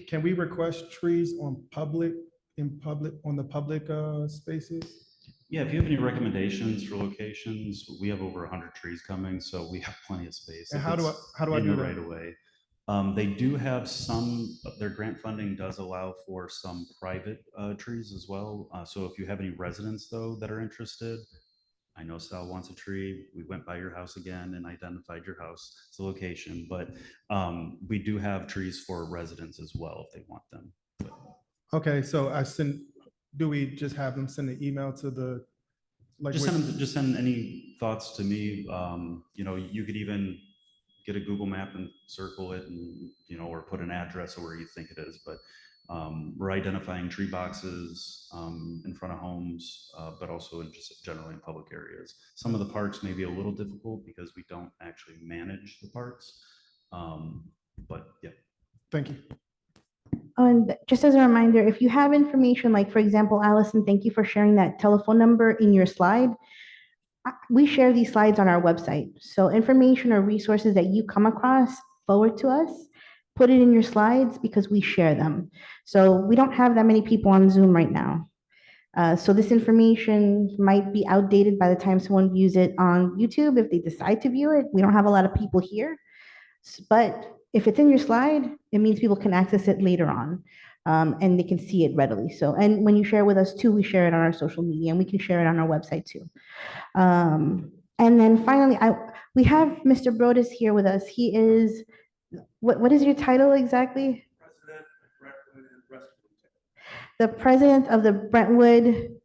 can we request trees on on the public spaces? Yeah, if you have any recommendations for locations, we have over 100 trees coming, so we have plenty of space. And If how do I, it's how do I in do the that? right of way. They do have some, their grant funding does allow for some private trees as well. So if you have any residents though that are interested, I know Sal wants a tree. We went by your house again and identified your house as a location, but we do have trees for residents as well if they want them. Okay, so do we just have them send an email to the, like, Just send any thoughts to me. You know, you could even get a Google map and circle it and, you know, or put an address of where you think it is, but we're identifying tree boxes in front of homes, but also in just generally in public areas. Some of the parks may be a little difficult because we don't actually manage the parks. But yeah. Thank you. Oh, and just as a reminder, if you have information, like for example, Allison, thank you for sharing that telephone number in your slide. We share these slides on our website. So information or resources that you come across, forward to us, put it in your slides because we share them. So we don't have that many people on Zoom right now. So this information might be outdated by the time someone views it on YouTube, if they decide to view it. We don't have a lot of people here. But if it's in your slide, it means people can access it later on, and they can see it readily. So, and when you share with us too, we share it on our social media, and we can share it on our website too. And then finally, we have Mr. Brodus here with us. He is, what is your title exactly? The president of the Brentwood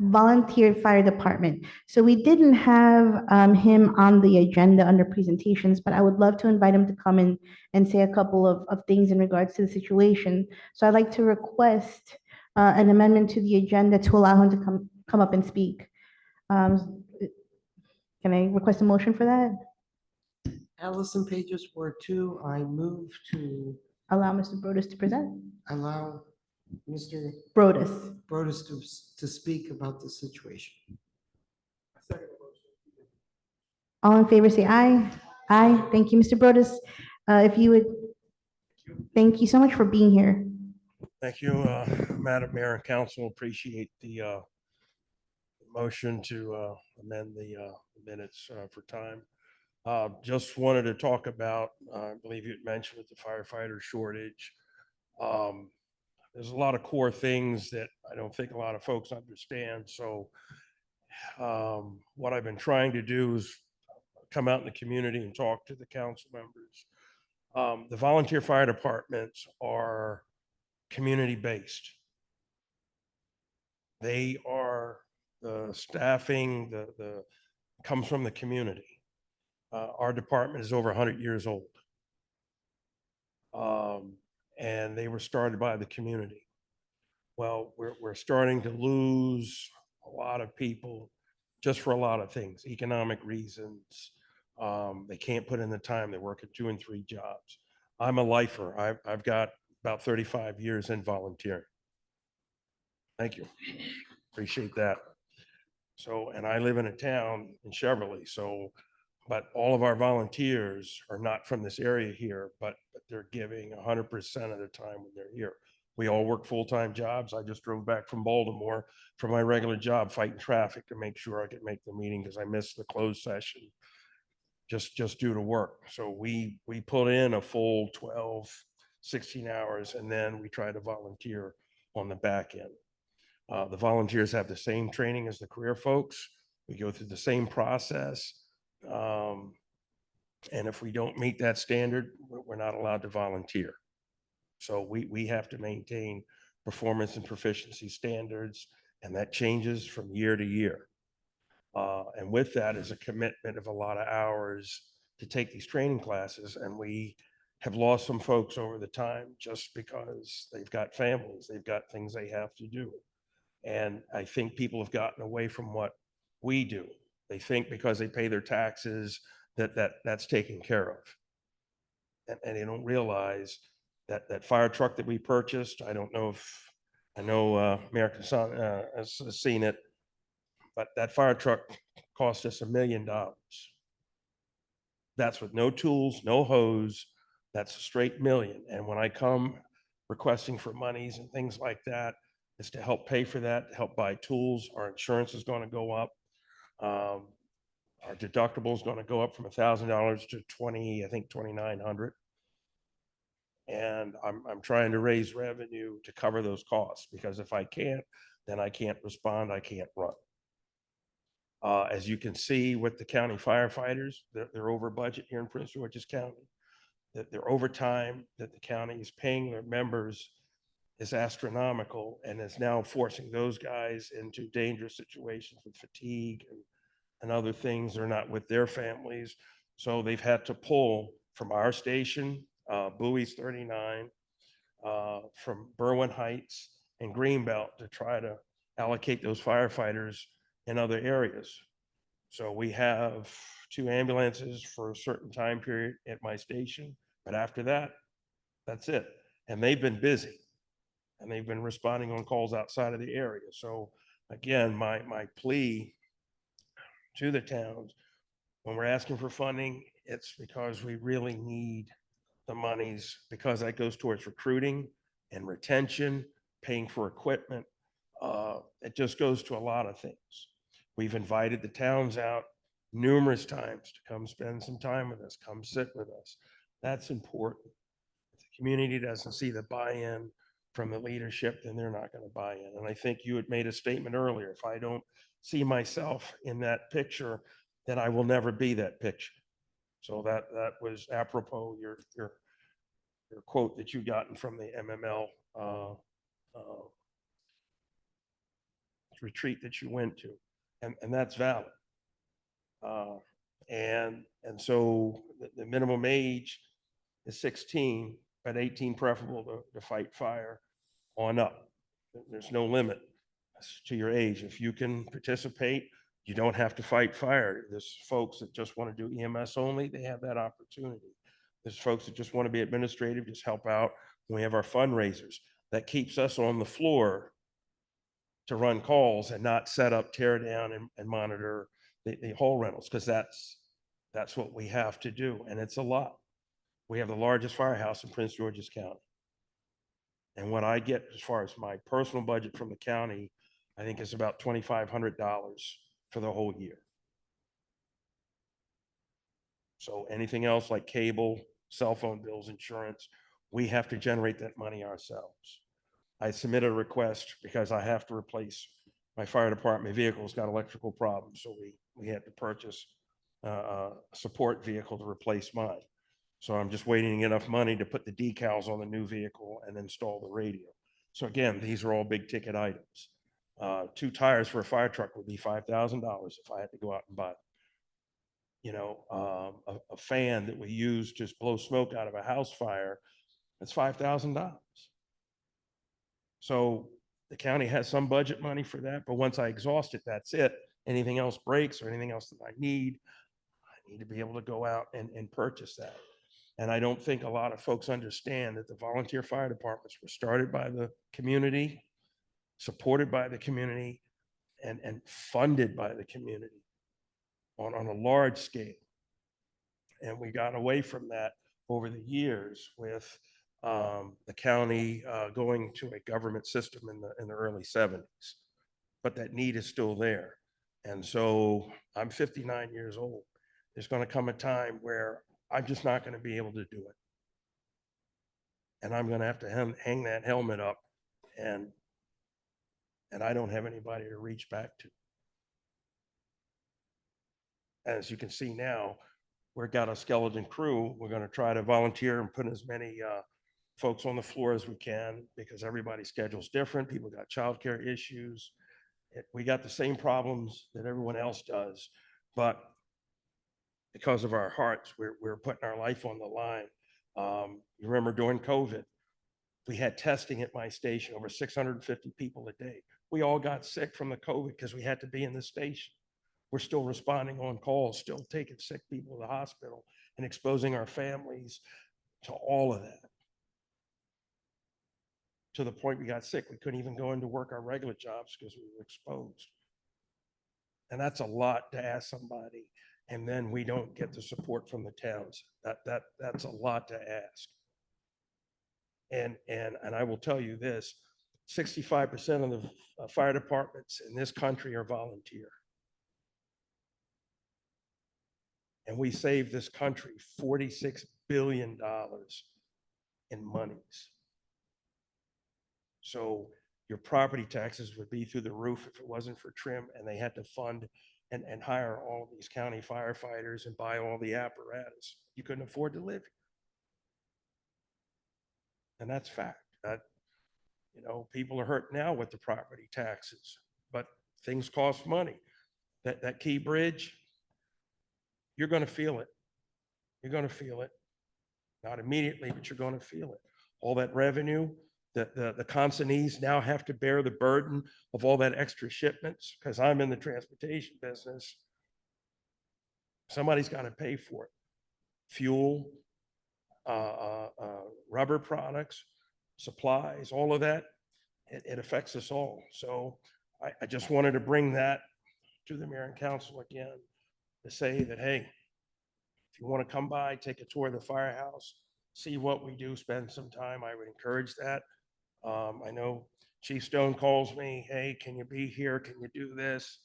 Volunteer Fire Department. So we didn't have him on the agenda under presentations, but I would love to invite him to come in and say a couple of things in regards to the situation. So I'd like to request an amendment to the agenda to allow him to come up and speak. Can I request a motion for that? Allison, pages 4-2, I move to Allow Mr. Brodus to present? allow Mr. Brodus. Brodus to speak about the situation. All in favor, say aye. Aye. Thank you, Mr. Brodus. If you would, thank you so much for being here. Thank you, Madam Mayor and Council. Appreciate the motion to amend the minutes for time. Just wanted to talk about, I believe you had mentioned with the firefighter shortage. There's a lot of core things that I don't think a lot of folks understand. So what I've been trying to do is come out in the community and talk to the council members. The volunteer fire departments are community-based. They are the staffing, the comes from the community. Our department is over 100 years old. And they were started by the community. Well, we're starting to lose a lot of people just for a lot of things, economic reasons. They can't put in the time. They're working 2 and 3 jobs. I'm a lifer. I've got about 35 years in volunteering. Thank you. Appreciate that. So, and I live in a town in Cheverly, so, but all of our volunteers are not from this area here, but they're giving 100% of the time when they're here. We all work full-time jobs. I just drove back from Baltimore from my regular job, fighting traffic to make sure I could make the meeting because I missed the closed session just due to work. So we put in a full 12, 16 hours, and then we try to volunteer on the back end. The volunteers have the same training as the career folks. We go through the same process. And if we don't meet that standard, we're not allowed to volunteer. So we have to maintain performance and proficiency standards, and that changes from year to year. And with that is a commitment of a lot of hours to take these training classes. And we have lost some folks over the time just because they've got families, they've got things they have to do. And I think people have gotten away from what we do. They think because they pay their taxes that's taken care of. And they don't realize that fire truck that we purchased, I don't know if, I know Mayor Kassan has seen it. But that fire truck cost us $1 million. That's with no tools, no hose. That's a straight million. And when I come requesting for monies and things like that, it's to help pay for that, to help buy tools. Our insurance is going to go up. Our deductible is going to go up from $1,000 to 20, I think 2,900. And I'm trying to raise revenue to cover those costs, because if I can't, then I can't respond, I can't run. As you can see with the county firefighters, they're over budget here in Prince George's County. That their overtime that the county is paying their members is astronomical, and is now forcing those guys into dangerous situations with fatigue and other things. They're not with their families. So they've had to pull from our station, Bowie's 39, from Berwyn Heights and Greenbelt, to try to allocate those firefighters in other areas. So we have 2 ambulances for a certain time period at my station, but after that, that's it. And they've been busy, and they've been responding on calls outside of the area. So again, my plea to the towns, when we're asking for funding, it's because we really need the monies, because that goes towards recruiting and retention, paying for equipment. It just goes to a lot of things. We've invited the towns out numerous times to come spend some time with us, come sit with us. That's important. If the community doesn't see the buy-in from the leadership, then they're not going to buy in. And I think you had made a statement earlier, if I don't see myself in that picture, then I will never be that picture. So that was apropos your quote that you gotten from the MML retreat that you went to, and that's valid. And so the minimum age is 16, but 18 preferable to fight fire on up. There's no limit to your age. If you can participate, you don't have to fight fire. There's folks that just want to do EMS only, they have that opportunity. There's folks that just want to be administrative, just help out. We have our fundraisers. That keeps us on the floor to run calls and not set up, tear down, and monitor the hall rentals, because that's what we have to do. And it's a lot. We have the largest firehouse in Prince George's County. And what I get as far as my personal budget from the county, I think is about $2,500 for the whole year. So anything else like cable, cell phone bills, insurance, we have to generate that money ourselves. I submitted a request because I have to replace my fire department vehicle's got electrical problems. So we had to purchase a support vehicle to replace mine. So I'm just waiting to get enough money to put the decals on the new vehicle and install the radio. So again, these are all big ticket items. 2 tires for a fire truck would be $5,000 if I had to go out and buy them. You know, a fan that we use to blow smoke out of a house fire, that's $5,000. So the county has some budget money for that, but once I exhaust it, that's it. Anything else breaks or anything else that I need to be able to go out and purchase that. And I don't think a lot of folks understand that the volunteer fire departments were started by the community, supported by the community, and funded by the community on a large scale. And we got away from that over the years with the county going to a government system in the early 70s. But that need is still there. And so I'm 59 years old. There's going to come a time where I'm just not going to be able to do it. And I'm going to have to hang that helmet up, and I don't have anybody to reach back to. As you can see now, we've got a skeleton crew. We're going to try to volunteer and put as many folks on the floor as we can, because everybody's schedule is different. People got childcare issues. We got the same problems that everyone else does, but because of our hearts, we're putting our life on the line. You remember during COVID, we had testing at my station, over 650 people a day. We all got sick from the COVID because we had to be in the station. We're still responding on calls, still taking sick people to the hospital and exposing our families to all of that. To the point we got sick, we couldn't even go into work our regular jobs because we were exposed. And that's a lot to ask somebody. And then we don't get the support from the towns. That's a lot to ask. And I will tell you this, 65% of the fire departments in this country are volunteer. And we saved this country $46 billion in monies. So your property taxes would be through the roof if it wasn't for trim, and they had to fund and hire all these county firefighters and buy all the apparatus. You couldn't afford to live. And that's fact. That, you know, people are hurt now with the property taxes, but things cost money. That Key Bridge, you're going to feel it. You're going to feel it. Not immediately, but you're going to feel it. All that revenue, the consignees now have to bear the burden of all that extra shipments, because I'm in the transportation business. Somebody's got to pay for it. Fuel, rubber products, supplies, all of that, it affects us all. So I just wanted to bring that to the mayor and council again to say that, hey, if you want to come by, take a tour of the firehouse, see what we do, spend some time, I would encourage that. I know Chief Stone calls me, hey, can you be here? Can you do this?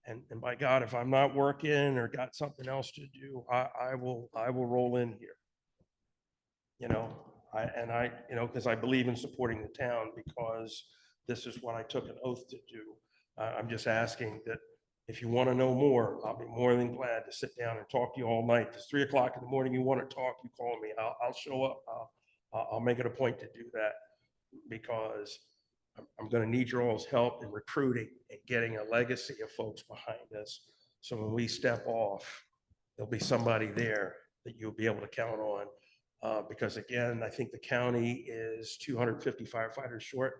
And by God, if I'm not working or got something else to do, I will roll in here. You know, because I believe in supporting the town, because this is what I took an oath to do. I'm just asking that if you want to know more, I'll be more than glad to sit down and talk to you all night. If it's 3 o'clock in the morning, you want to talk, you call me. I'll show up. I'll make it a point to do that, because I'm going to need your all's help in recruiting and getting a legacy of folks behind us. So when we step off, there'll be somebody there that you'll be able to count on. Because again, I think the county is 250 firefighters short,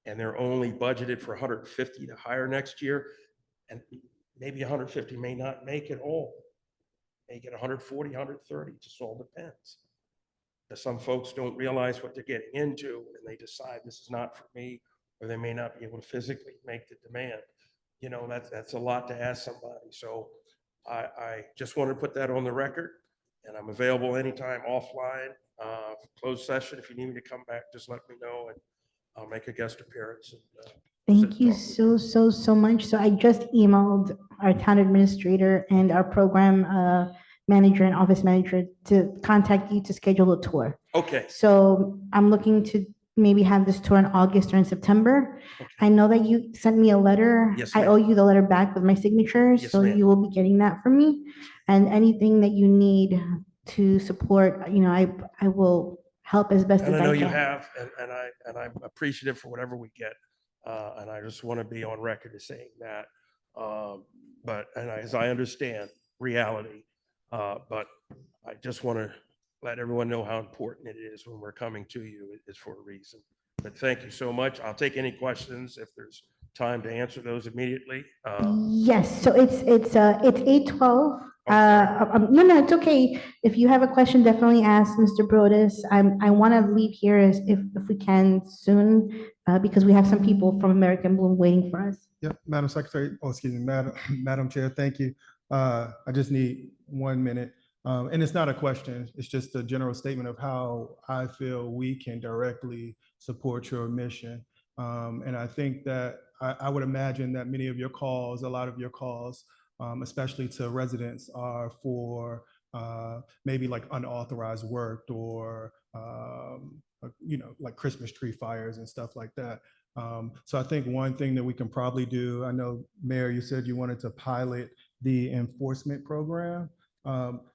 and they're only budgeted for 150 to hire next year. And maybe 150 may not make it all. May get 140, 130, just all depends. Because some folks don't realize what they're getting into, and they decide this is not for me, or they may not be able to physically make the demand. You know, that's a lot to ask somebody. So I just wanted to put that on the record, and I'm available anytime offline, for closed session. If you need me to come back, just let me know, and I'll make a guest appearance. And, Thank you so much. So I just emailed our town administrator and our program manager and office manager to contact you to schedule a tour. Okay. So I'm looking to maybe have this tour in August or in September. Okay. I know that you sent me a letter. Yes, I ma'am. owe you the letter back with my signature, Yes, so ma'am. you will be getting that from me. And anything that you need to support, you know, I will help as best as And I I can. know you have, and I'm appreciative for whatever we get. And I just want to be on record as saying that. As I understand reality, but I just want to let everyone know how important it is when we're coming to you. It's for a reason. But thank you so much. I'll take any questions if there's time to answer those immediately. Yes, so it's 8:12. No, it's okay. If you have a question, definitely ask Mr. Brodus. I want to leave here if we can soon, because we have some people from American Bloom waiting for us. Yep, Madam Secretary, Madam Chair, thank you. I just need 1 minute. And it's not a question, it's just a general statement of how I feel we can directly support your mission. And I think that I would imagine that many of your calls, a lot of your calls, especially to residents, are for maybe like unauthorized work or like Christmas tree fires and stuff like that. So I think one thing that we can probably do, I know, Mayor, you said you wanted to pilot the enforcement program.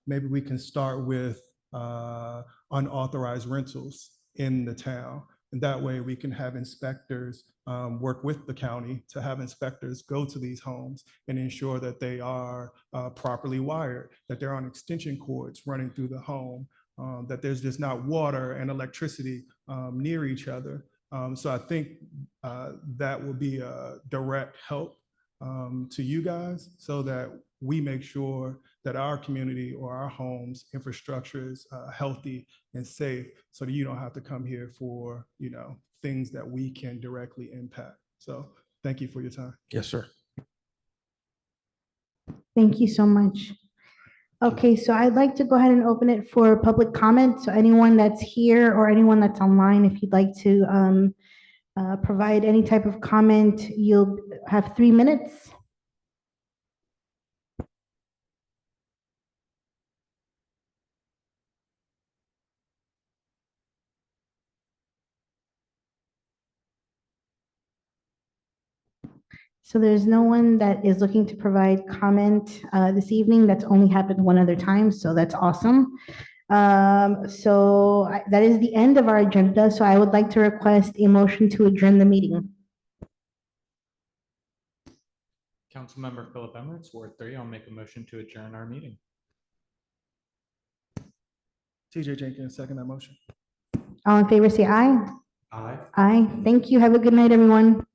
Maybe we can start with unauthorized rentals in the town. And that way we can have inspectors work with the county to have inspectors go to these homes and ensure that they are properly wired, that they're on extension cords running through the home, that there's just not water and electricity near each other. So I think that will be a direct help to you guys, so that we make sure that our community or our homes infrastructure is healthy and safe, so that you don't have to come here for, things that we can directly impact. So thank you for your time. Yes, sir. Thank you so much. Okay, so I'd like to go ahead and open it for public comment. So anyone that's here or anyone that's online, if you'd like to provide any type of comment, you'll have 3 minutes. So there's no one that is looking to provide comment this evening. That's only happened one other time, so that's awesome. That is the end of our agenda, so I would like to request a motion to adjourn the meeting. Councilmember Philip Emirates, Ward 3, I'll make a motion to adjourn our meeting. TJ Jenkins, second that motion. All in favor, say aye. Aye. Aye. Thank you. Have a good night, everyone.